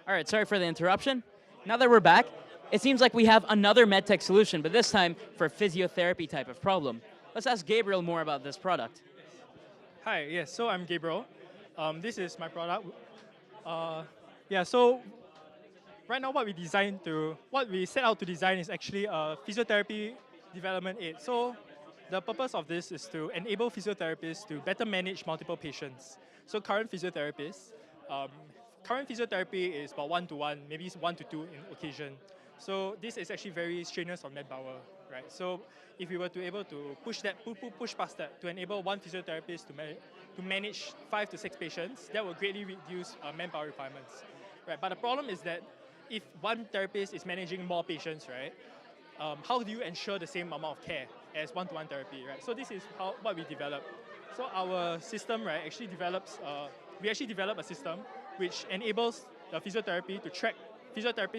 Speaker 2: All right, sorry for the interruption. Now that we're back, it seems like we have another medtech solution, but this time for a physiotherapy type of problem. Let's ask Gabriel more about this product.
Speaker 7: Hi, yes, so I'm Gabriel. This is my product. So right now what we set out to design is actually a physiotherapy development aid. So the purpose of this is to enable physiotherapists to better manage multiple patients. So current physiotherapists current physiotherapy is about 1-to-1, maybe it's 1-to-2 in occasion. So this is actually very strenuous on manpower, right? So if we were to able to push past that to enable one physiotherapist to manage 5 to 6 patients, that will greatly reduce manpower requirements, right? But the problem is that if one therapist is managing more patients, right, how do you ensure the same amount of care as one-to-one therapy, right? So this is what we developed. So our system, right, actually develops. We actually develop a system which enables the physiotherapists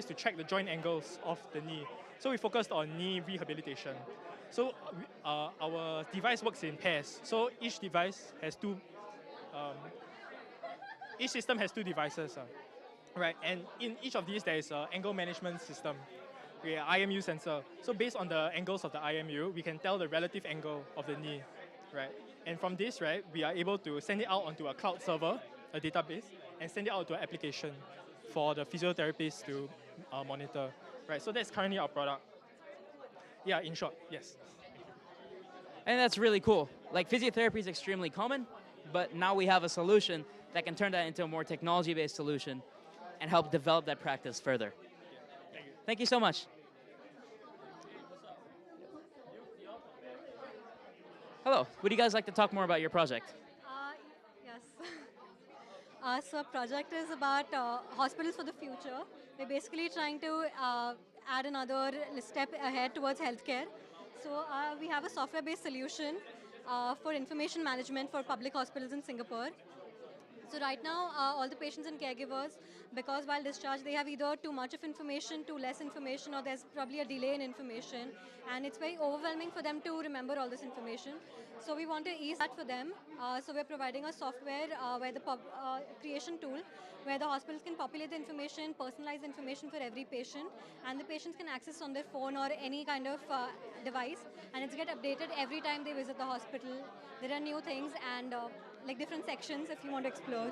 Speaker 7: to track the joint angles of the knee. So we focused on knee rehabilitation. So our device works in pairs. So each device has each system has 2 devices, right? And in each of these, there is an angle management system, IMU sensor. So based on the angles of the IMU, we can tell the relative angle of the knee, right? And from this, right, we are able to send it out onto a cloud server, a database, and send it out to an application for the physiotherapist to monitor, right? So that's currently our product. Yeah, in short, yes.
Speaker 2: And that's really cool. Like, physiotherapy is extremely common, but now we have a solution that can turn that into a more technology-based solution and help develop that practice further. Thank you so much. Hello, would you guys like to talk more about your project?
Speaker 8: Yes. So our project is about hospitals for the future. We're basically trying to add another step ahead towards healthcare. So we have a software-based solution for information management for public hospitals in Singapore. So right now, all the patients and caregivers, because while discharged, they have either too much of information, too less information, or there's probably a delay in information, and it's very overwhelming for them to remember all this information. So we want to ease that for them. So we're providing a software where the creation tool, where the hospitals can populate the information, personalize information for every patient, and the patients can access on their phone or any kind of device, and it's get updated every time they visit the hospital. There are new things and like different sections if you want to explore.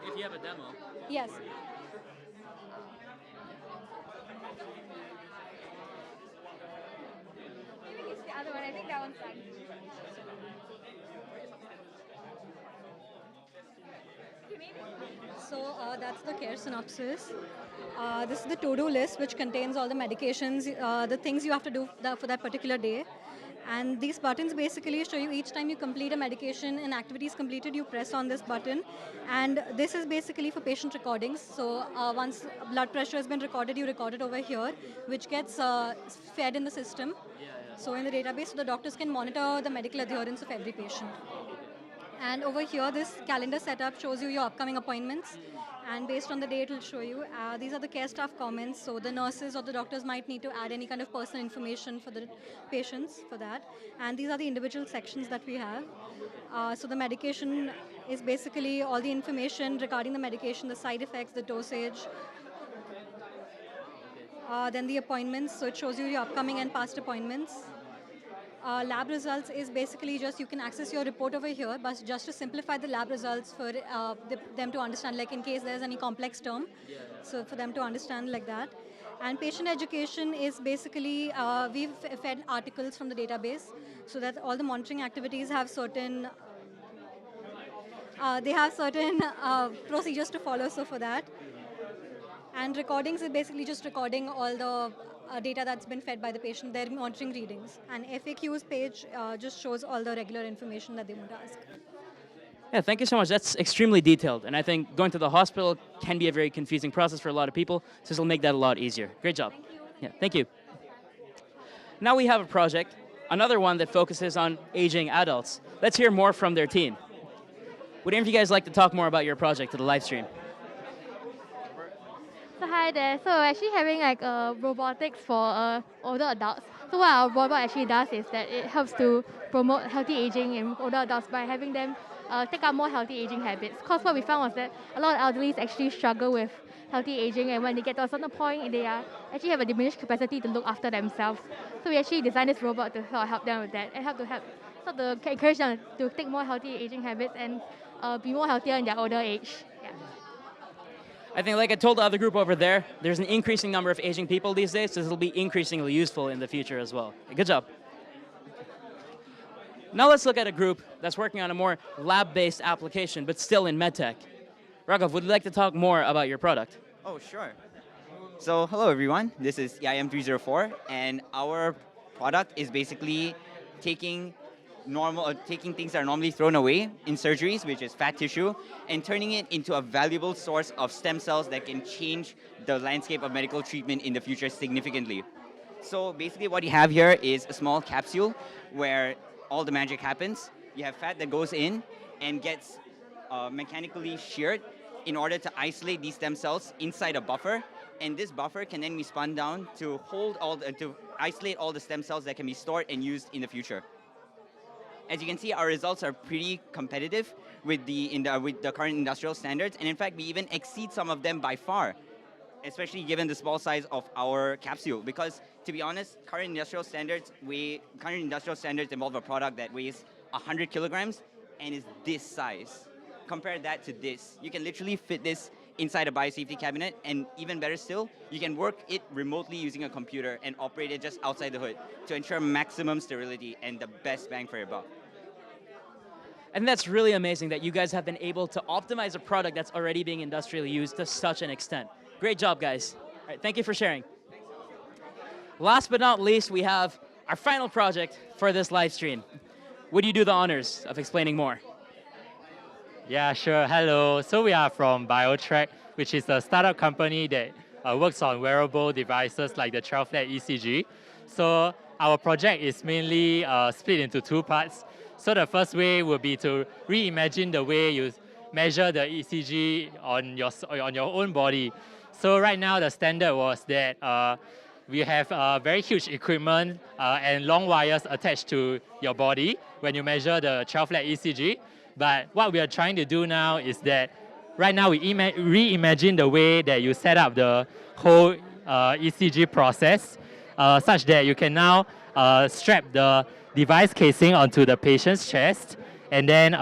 Speaker 2: If you have a demo.
Speaker 8: Yes.
Speaker 16: Maybe it's the other one. I think that one's done.
Speaker 8: So that's the care synopsis. This is the to-do list, which contains all the medications, the things you have to do for that particular day. And these buttons basically show you each time you complete a medication and activity is completed, you press on this button. And this is basically for patient recordings. So once blood pressure has been recorded, you record it over here, which gets fed in the system. So in the database, so the doctors can monitor the medical adherence of every patient. And over here, this calendar setup shows you your upcoming appointments. And based on the date, it will show you. These are the care staff comments. So the nurses or the doctors might need to add any kind of personal information for the patients for that. And these are the individual sections that we have. So the medication is basically all the information regarding the medication, the side effects, the dosage. Then the appointments, so it shows you your upcoming and past appointments. Lab results is basically just you can access your report over here, but just to simplify the lab results for them to understand, like in case there's any complex term, so for them to understand like that. And patient education is basically, we've fed articles from the database so that all the monitoring activities have certain, procedures to follow, so for that. And recordings is basically just recording all the data that's been fed by the patient, their monitoring readings. And FAQs page just shows all the regular information that they want to ask.
Speaker 2: Yeah, thank you so much. That's extremely detailed. And I think going to the hospital can be a very confusing process for a lot of people. So this will make that a lot easier. Great job. Thank you. Yeah, thank you. Now we have a project, another one that focuses on aging adults. Let's hear more from their team. Would any of you guys like to talk more about your project to the live stream?
Speaker 16: So hi there. So we're actually having like robotics for older adults. So what our robot actually does is that it helps to promote healthy aging in older adults by having them take up more healthy aging habits. Because what we found was that a lot of elderly actually struggle with healthy aging, and when they get to a certain point, they actually have a diminished capacity to look after themselves. So we actually designed this robot to sort of help them with that and help to encourage them to take more healthy aging habits and be more healthier in their older age.
Speaker 2: I think, like I told the other group over there, there's an increasing number of aging people these days, so this will be increasingly useful in the future as well. Good job. Now let's look at a group that's working on a more lab-based application, but still in medtech. Raghav, would you like to talk more about your product?
Speaker 9: Oh, sure. So, hello everyone. This is EIM304, and our product is basically taking taking things that are normally thrown away in surgeries, which is fat tissue, and turning it into a valuable source of stem cells that can change the landscape of medical treatment in the future significantly. So basically what you have here is a small capsule where all the magic happens. You have fat that goes in and gets mechanically sheared in order to isolate these stem cells inside a buffer, and this buffer can then be spun down to to isolate all the stem cells that can be stored and used in the future. As you can see, our results are pretty competitive with the current industrial standards, and in fact, we even exceed some of them by far, especially given the small size of our capsule. Because to be honest, current industrial standards involve a product that weighs 100 kilograms and is this size. Compare that to this. You can literally fit this inside a biosafety cabinet, and even better still, you can work it remotely using a computer and operate it just outside the hood to ensure maximum sterility and the best bang for your buck.
Speaker 2: And that's really amazing that you guys have been able to optimize a product that's already being industrially used to such an extent. Great job, guys. All right, thank you for sharing. Last but not least, we have our final project for this live stream. Would you do the honors of explaining more?
Speaker 10: Yeah, sure. Hello. So we are from BioTrack, which is a startup company that works on wearable devices like the 12-lead ECG. So our project is mainly split into two parts. So the first way would be to reimagine the way you measure the ECG on your own body. So right now the standard was that we have very huge equipment and long wires attached to your body when you measure the 12-lead ECG. But what we are trying to do now is that right now we reimagine the way that you set up the whole ECG process such that you can now strap the device casing onto the patient's chest, and then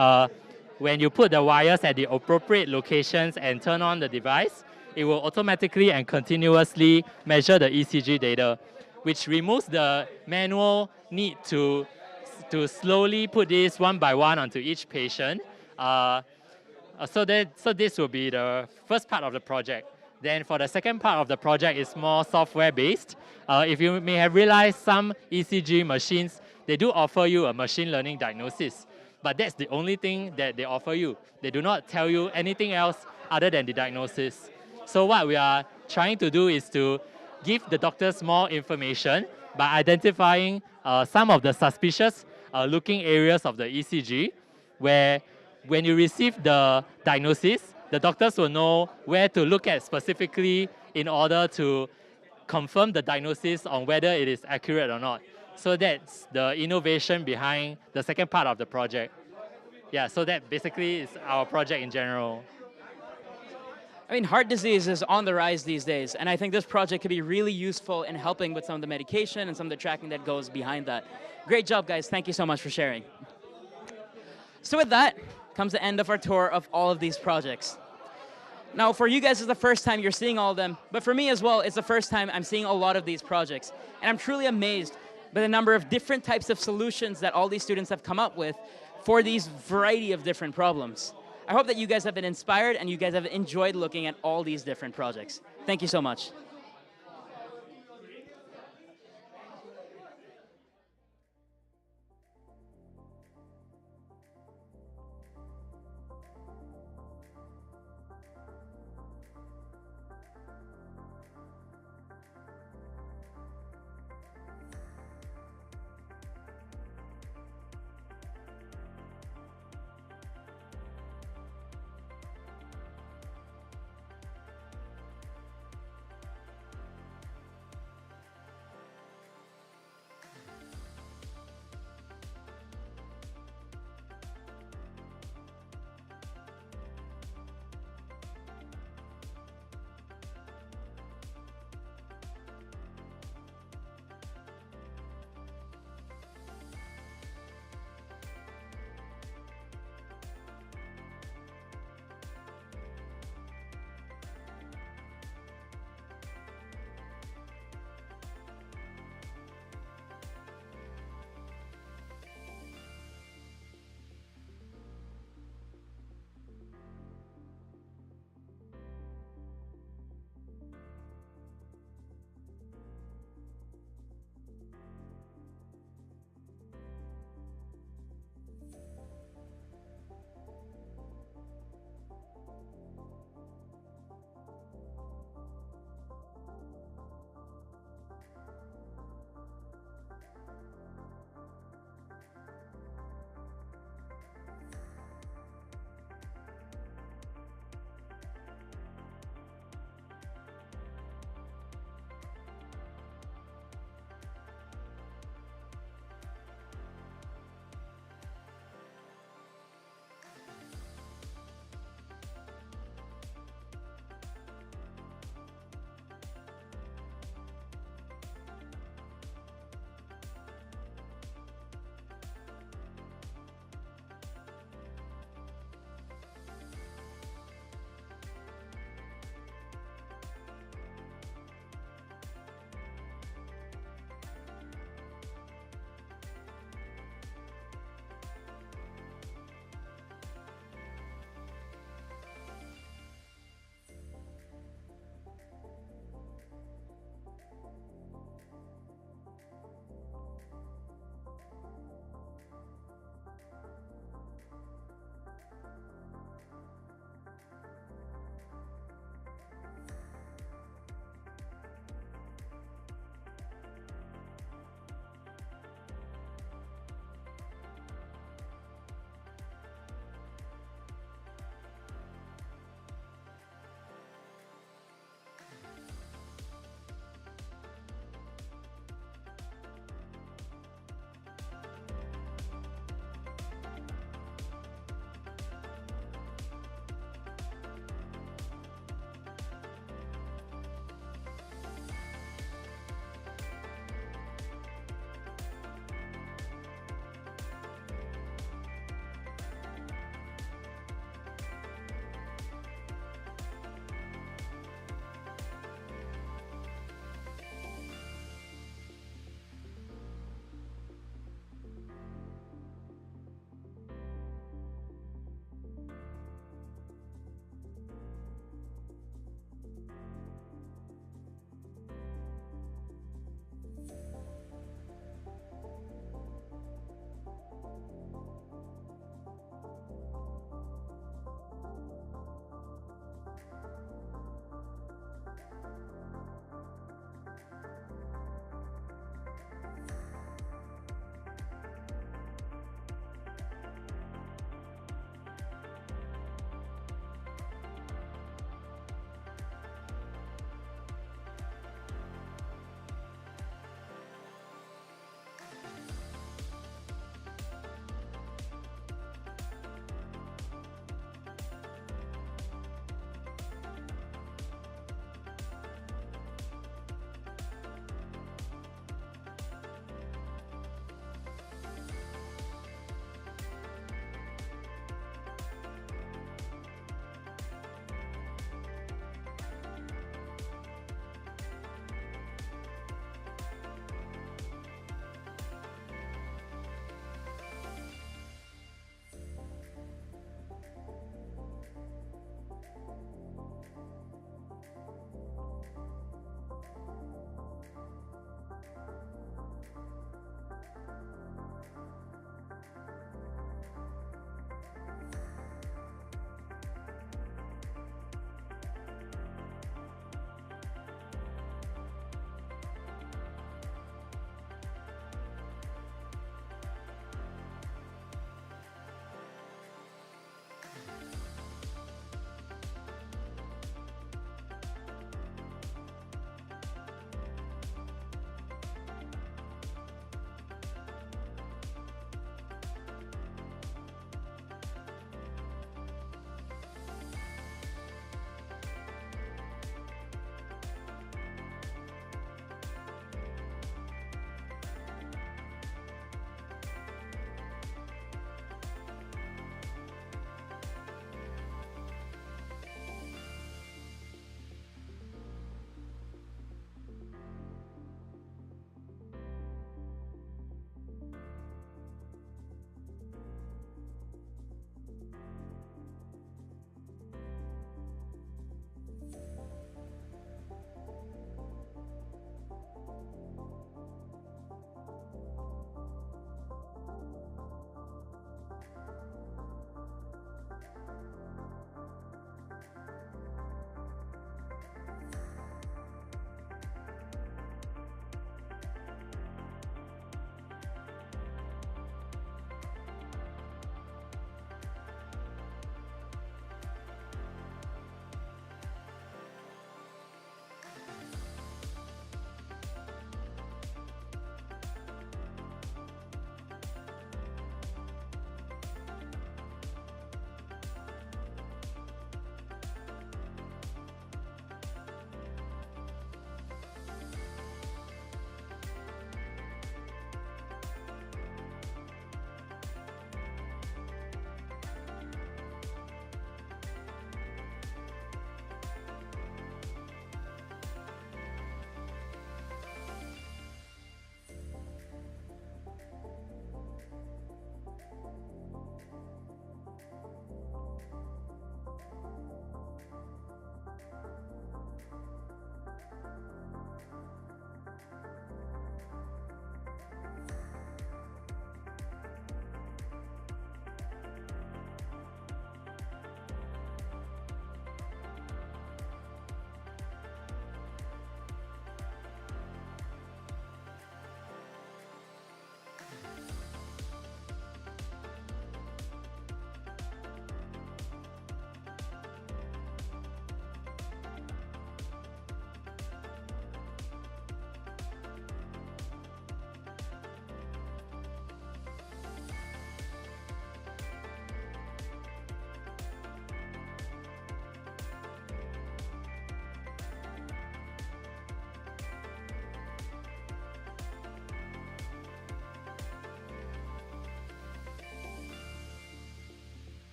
Speaker 10: when you put the wires at the appropriate locations and turn on the device, it will automatically and continuously measure the ECG data, which removes the manual need to slowly put this one by one onto each patient. So this will be the first part of the project. Then for the second part of the project is more software-based. If you may have realized, some ECG machines, they do offer you a machine learning diagnosis, but that's the only thing that they offer you. They do not tell you anything else other than the diagnosis. So what we are trying to do is to give the doctors more information by identifying some of the suspicious looking areas of the ECG, where when you receive the diagnosis, the doctors will know where to look at specifically in order to confirm the diagnosis on whether it is accurate or not. So that's the innovation behind the second part of the project. Yeah, so that basically is our project in general.
Speaker 2: I mean, heart disease is on the rise these days, and I think this project could be really useful in helping with some of the medication and some of the tracking that goes behind that. Great job, guys. Thank you so much for sharing. So with that comes the end of our tour of all of these projects. Now, for you guys, it's the first time you're seeing all of them, but for me as well, it's the first time I'm seeing a lot of these projects. And I'm truly amazed by the number of different types of solutions that all these students have come up with for these variety of different problems. I hope that you guys have been inspired and you guys have enjoyed looking at all these different projects. Thank you so much.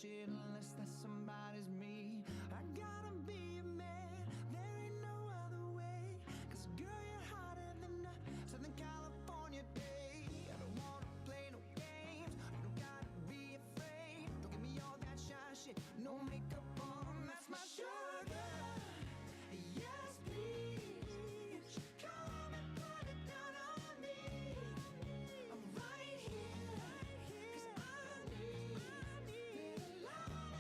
Speaker 6: shit unless that somebody's me. I gotta be a man, there ain't no other way. Cause girl, you're hotter than a Southern California day. I don't wanna play no games, you don't gotta be afraid. Don't give me all that shy shit, no makeup on, that's my sugar. Yes, please, come and put it down on me. I'm right here, 'cause I need little love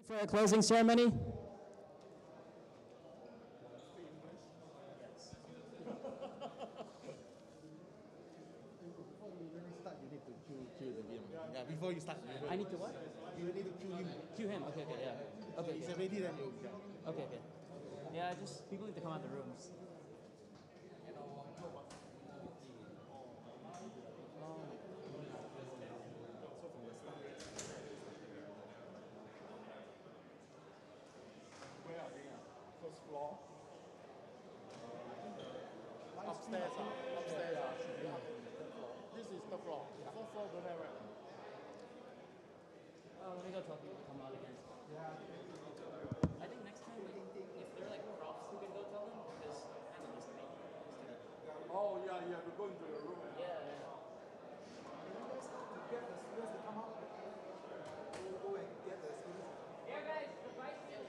Speaker 2: For our closing ceremony.
Speaker 12: Yeah, before you start.
Speaker 2: I need to what?
Speaker 12: You need to cue him.
Speaker 2: Cue him. Okay, okay, yeah. Okay.
Speaker 12: He's
Speaker 2: Okay.
Speaker 12: ready, then you. Yeah.
Speaker 2: Okay, okay. Yeah, just people need to come out of the rooms.
Speaker 12: Where are they? First floor. Upstairs. Upstairs. This is the floor. Fourth floor don't have it.
Speaker 2: Oh, let me go tell people to come out again.
Speaker 12: Yeah.
Speaker 2: I think next time, if they're like props, we can go tell them because analysts may.
Speaker 12: Oh, yeah, you have to go into the room.
Speaker 2: Yeah, yeah.
Speaker 12: To get the students to come out. Go and get the students.
Speaker 2: Here, guys, the bike is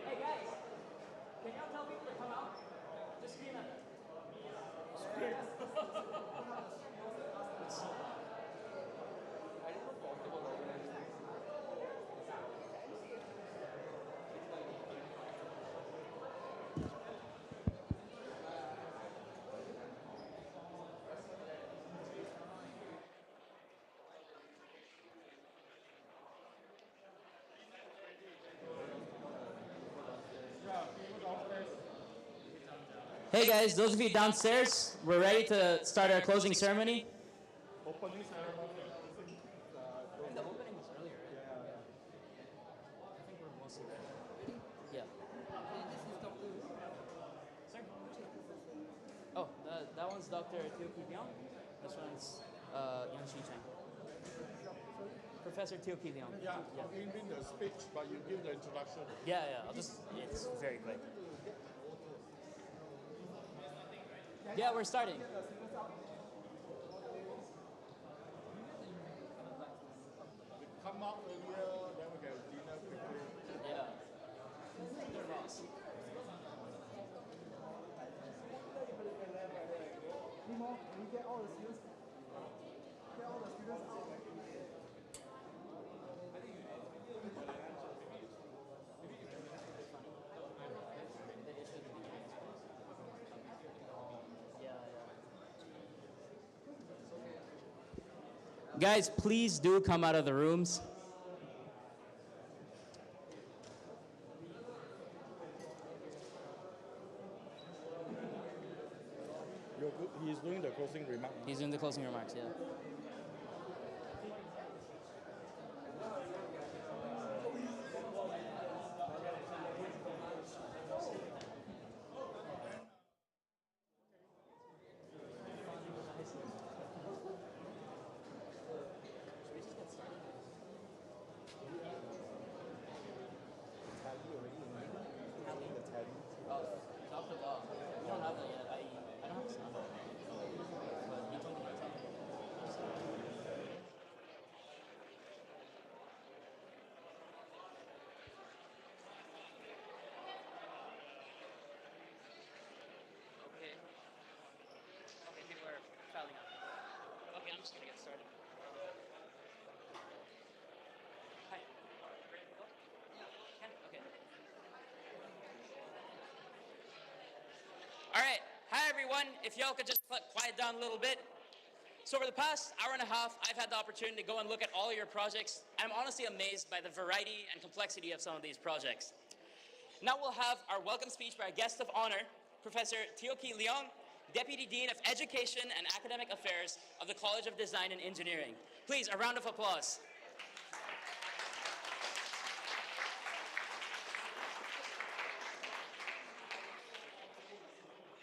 Speaker 2: Hey guys, can y'all tell people to come out? Just scream at them. Scream. Hey guys, those of you downstairs, we're ready to start our closing ceremony.
Speaker 12: Opening ceremony.
Speaker 2: The opening was earlier, right? I think we're mostly ready. Yeah. Sir? Oh, that one's Dr. Teo Ki Leong. This one's Yang Shi Chang. Professor Teo Ki Leong.
Speaker 12: Yeah, you mean the speech, but you give the introduction.
Speaker 2: Yeah, it's very quick. Yeah, we're starting.
Speaker 12: Come out earlier, then we get dinner quickly.
Speaker 2: Yeah. They're boss.
Speaker 12: Nemo, we get all the students. Get all the students out.
Speaker 2: Guys, please do come out of the rooms.
Speaker 12: He's doing the closing remarks.
Speaker 2: He's doing the closing remarks, yeah.
Speaker 14: All right, hi everyone. If y'all could just quiet down a little bit. So over the past hour and a half, I've had the opportunity to go and look at all your projects, and I'm honestly amazed by the variety and complexity of some of these projects. Now we'll have our welcome speech by our guest of honor, Professor Teo Ki Leong, Deputy Dean of Education and Academic Affairs of the College of Design and Engineering. Please, a round of applause.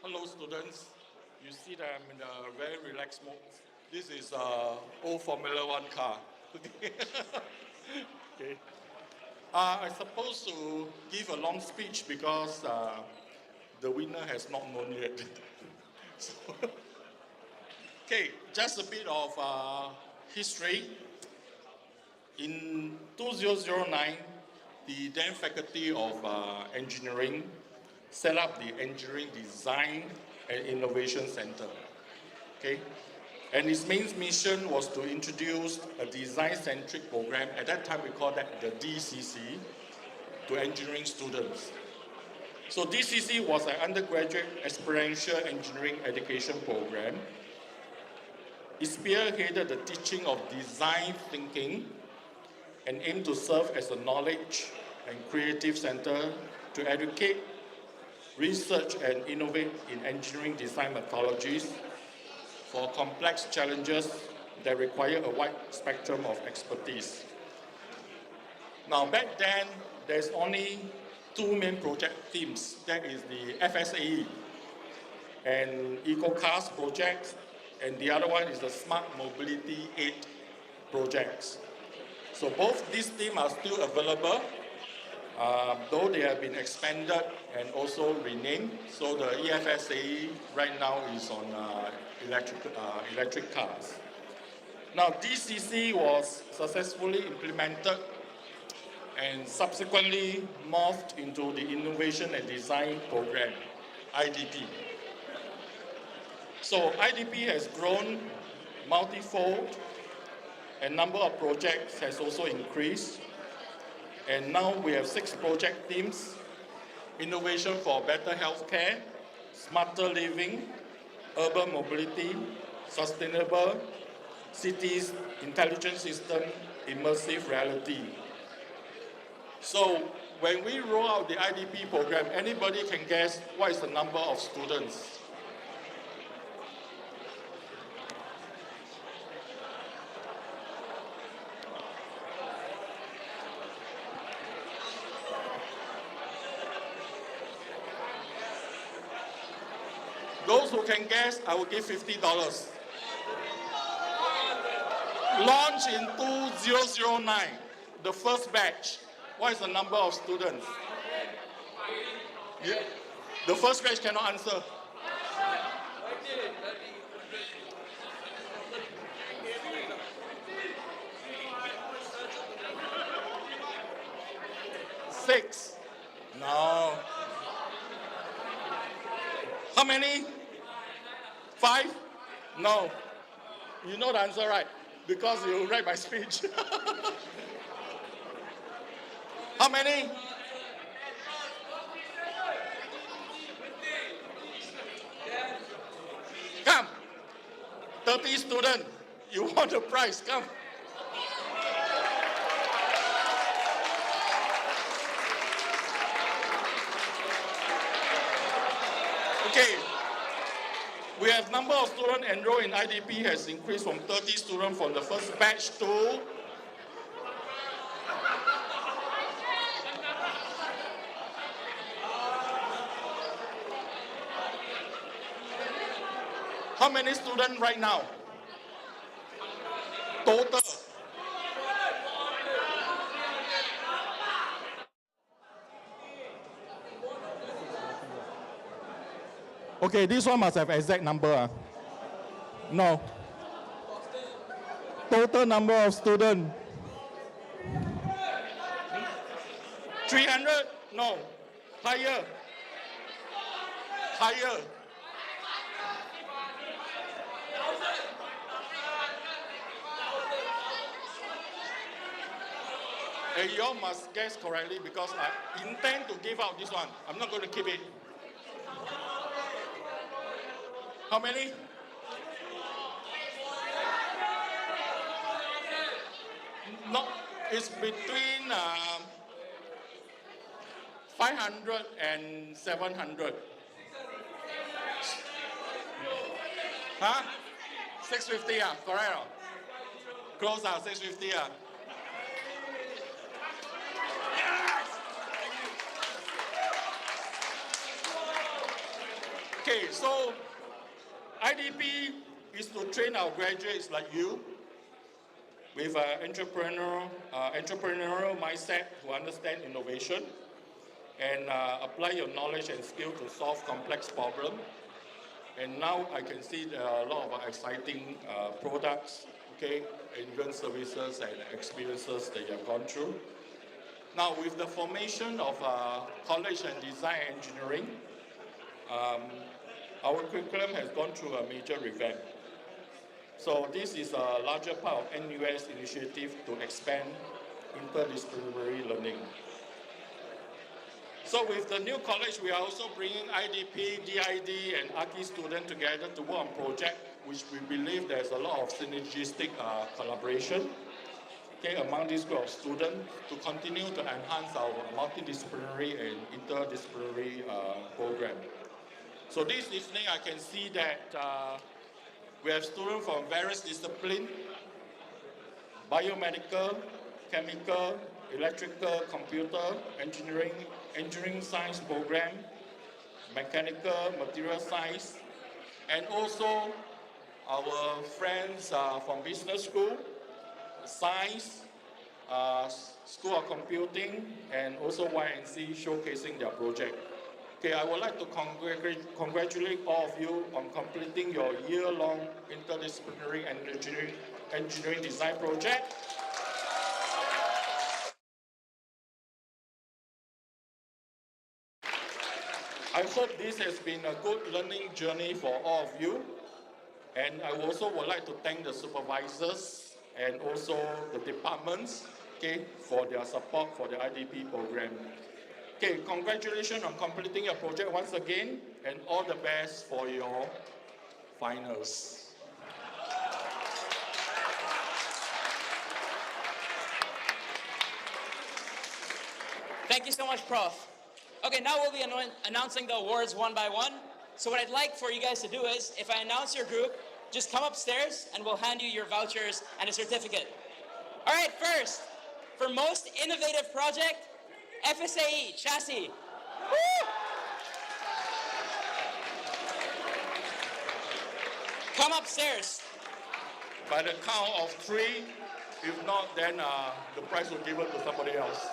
Speaker 17: Hello students, you see that I'm in a very relaxed mode. This is old Formula One car. Okay. I'm supposed to give a long speech because the winner has not known yet. So, okay, just a bit of history. In 2009, the then Faculty of Engineering set up the Engineering Design and Innovation Center. Okay? And its main mission was to introduce a design-centric program. At that time, we called that the DCC, to engineering students. So DCC was an undergraduate experiential engineering education program. It spearheaded the teaching of design thinking and aimed to serve as a knowledge and creative center to educate, research, and innovate in engineering design methodologies for complex challenges that require a wide spectrum of expertise. Now, back then, there's only two main project themes. That is the FSAE and EcoCars project, and the other one is the Smart Mobility 8 projects. So both these themes are still available, though they have been expanded and also renamed. So the EFSAE right now is on electric cars. Now, DCC was successfully implemented and subsequently morphed into the Innovation and Design Program, IDP. So IDP has grown multifold, and number of projects has also increased. And now we have 6 project themes: innovation for better healthcare, smarter living, urban mobility, sustainable cities, intelligent system, immersive reality. So when we roll out the IDP program, anybody can guess what is the number of students? Those who can guess, I will give $50. Launched in 2009, the first batch. What is the number of students? Yeah. The first batch cannot answer. Six. No. How many? 5? No. You know the answer, right? Because you read my speech. How many? Come. 30 students. You want the prize? Come. Okay. We have number of students enrolled in IDP has increased from 30 students from the first batch to how many students right now? Total. Okay, this one must have exact number. No. Total number of students. 300? No. Higher. Higher. Hey, you all must guess correctly because I intend to give out this one. I'm not going to keep it. How many? No, it's between 500 and 700. Huh? 650, yeah, correct. Close out, 650, yeah. Okay, so IDP is to train our graduates like you with an entrepreneurial mindset to understand innovation and apply your knowledge and skill to solve complex problems. And now I can see there are a lot of exciting products, okay, and even services and experiences that you have gone through. Now, with the formation of College and Design Engineering, our curriculum has gone through a major revamp. So this is a larger part of NUS initiative to expand interdisciplinary learning. So with the new college, we are also bringing IDP, DID, and AKI students together to work on projects which we believe there's a lot of synergistic collaboration, okay, among this group of students to continue to enhance our multidisciplinary and interdisciplinary program. So this evening, I can see that we have students from various disciplines: biomedical, chemical, electrical, computer, engineering science program, mechanical, material science, and also our friends from business school, science, School of Computing, and also YNC showcasing their project. Okay, I would like to congratulate all of you on completing your year-long interdisciplinary engineering design project. I hope this has been a good learning journey for all of you. And I also would like to thank the supervisors and also the departments, okay, for their support for the IDP program. Okay, congratulations on completing your project once again, and all the best for your finals.
Speaker 14: Thank you so much, Prof. Okay, now we'll be announcing the awards one by one. So what I'd like for you guys to do is, if I announce your group, just come upstairs and we'll hand you your vouchers and a certificate. All right, first, for most innovative project, FSAE, chassis. Woo! Come upstairs.
Speaker 17: By the count of 3, if not, then the prize will give it to somebody else.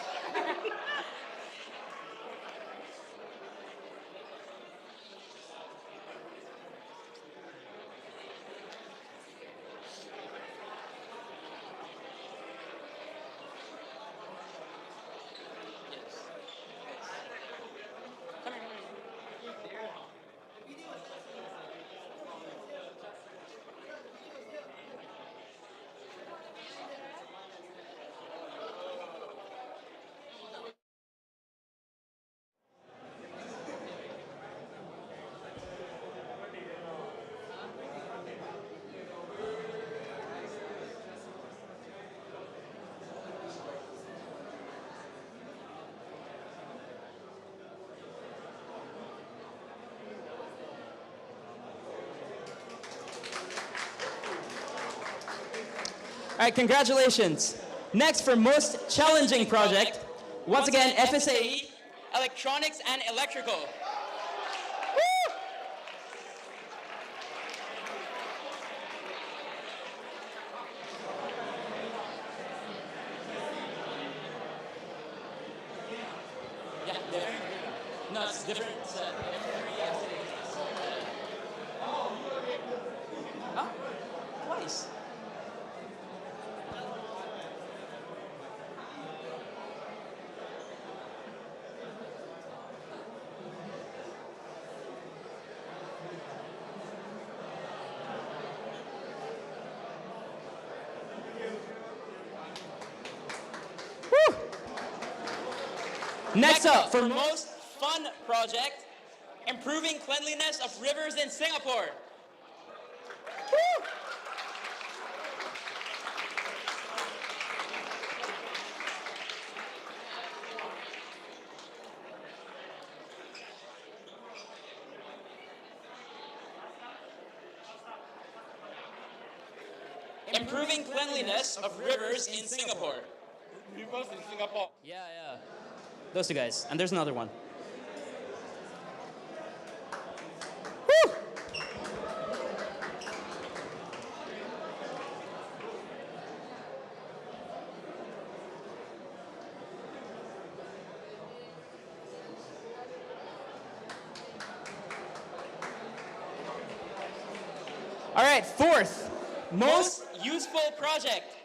Speaker 2: All right, congratulations. Next, for most challenging project, once again, FSAE,
Speaker 14: Electronics and Electrical. Yeah, different. No, it's different. Huh? Twice.
Speaker 2: Next up,
Speaker 14: For most fun project, improving cleanliness of rivers in Singapore. Woo! Improving cleanliness of rivers in Singapore.
Speaker 17: Rivers in Singapore.
Speaker 2: Yeah. Those two guys, and there's another one.
Speaker 14: All right, fourth, most useful project,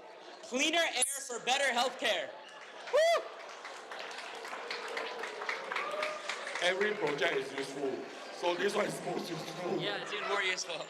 Speaker 14: cleaner air for better healthcare. Woo!
Speaker 17: Every project is useful, so this one is most useful.
Speaker 14: Yeah, it's even more useful.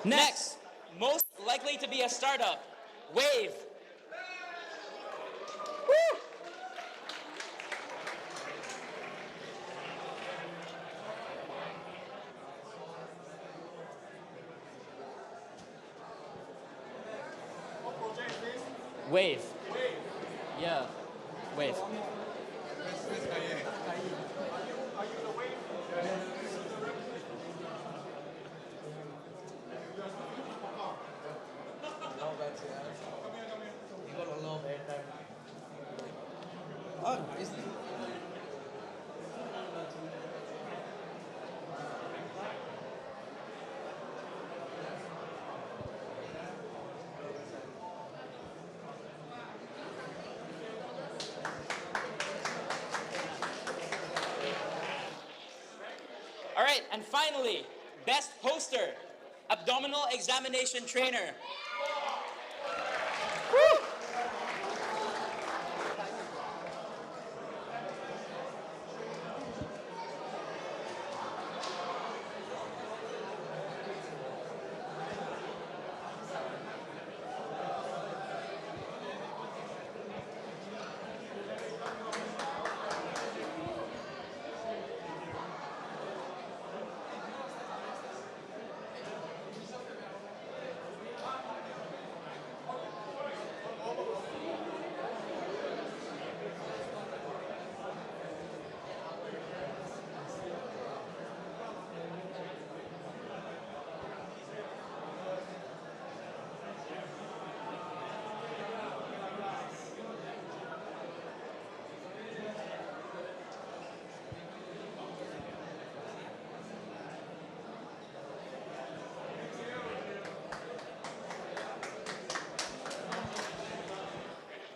Speaker 14: Next, most likely to be a startup, Wave. Woo! Wave. Yeah, Wave. All right, and finally, best poster, abdominal examination trainer. Woo!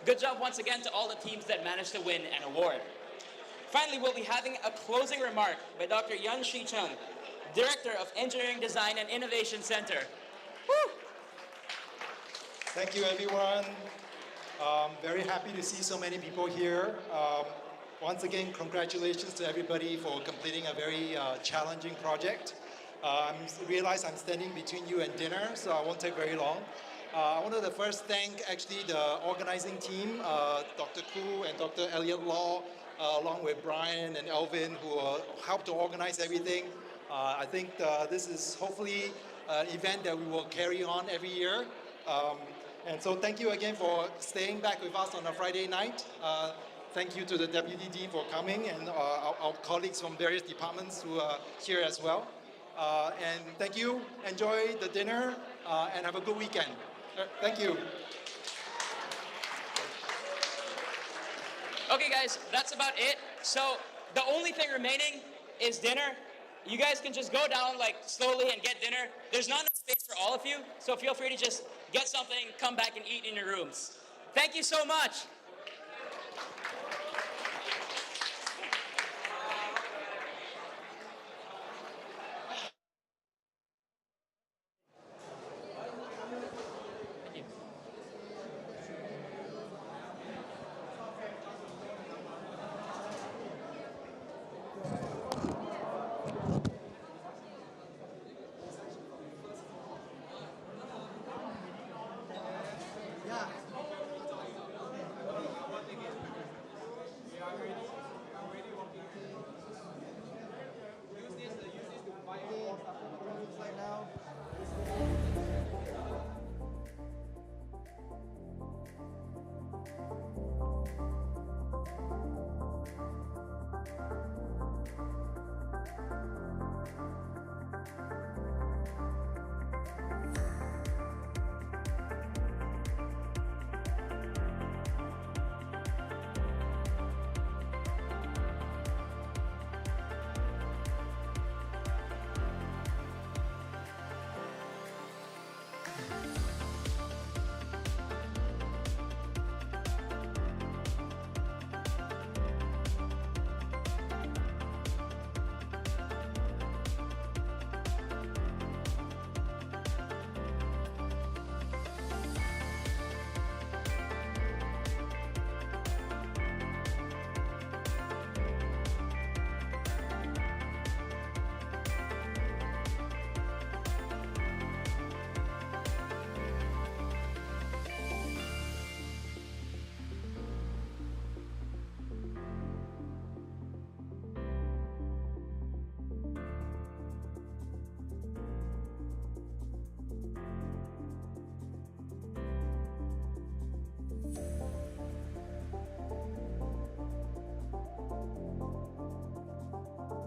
Speaker 14: Good job once again to all the teams that managed to win an award. Finally, we'll be having a closing remark by Dr. Yan Shi Chung, Director of Engineering Design and Innovation Center. Woo!
Speaker 18: Thank you, everyone. Very happy to see so many people here. Once again, congratulations to everybody for completing a very challenging project. I realize I'm standing between you and dinner, so I won't take very long. I wanted to first thank actually the organizing team, Dr. Koo and Dr. Elliot Law, along with Brian and Elvin, who helped to organize everything. I think this is hopefully an event that we will carry on every year. And so thank you again for staying back with us on a Friday night. Thank you to the Deputy Dean for coming and our colleagues from various departments who are here as well. And thank you, enjoy the dinner, and have a good weekend. Thank you.
Speaker 14: Okay guys, that's about it. So the only thing remaining is dinner. You guys can just go down like slowly and get dinner. There's not enough space for all of you, so feel free to just get something, come back and eat in your rooms. Thank you so much.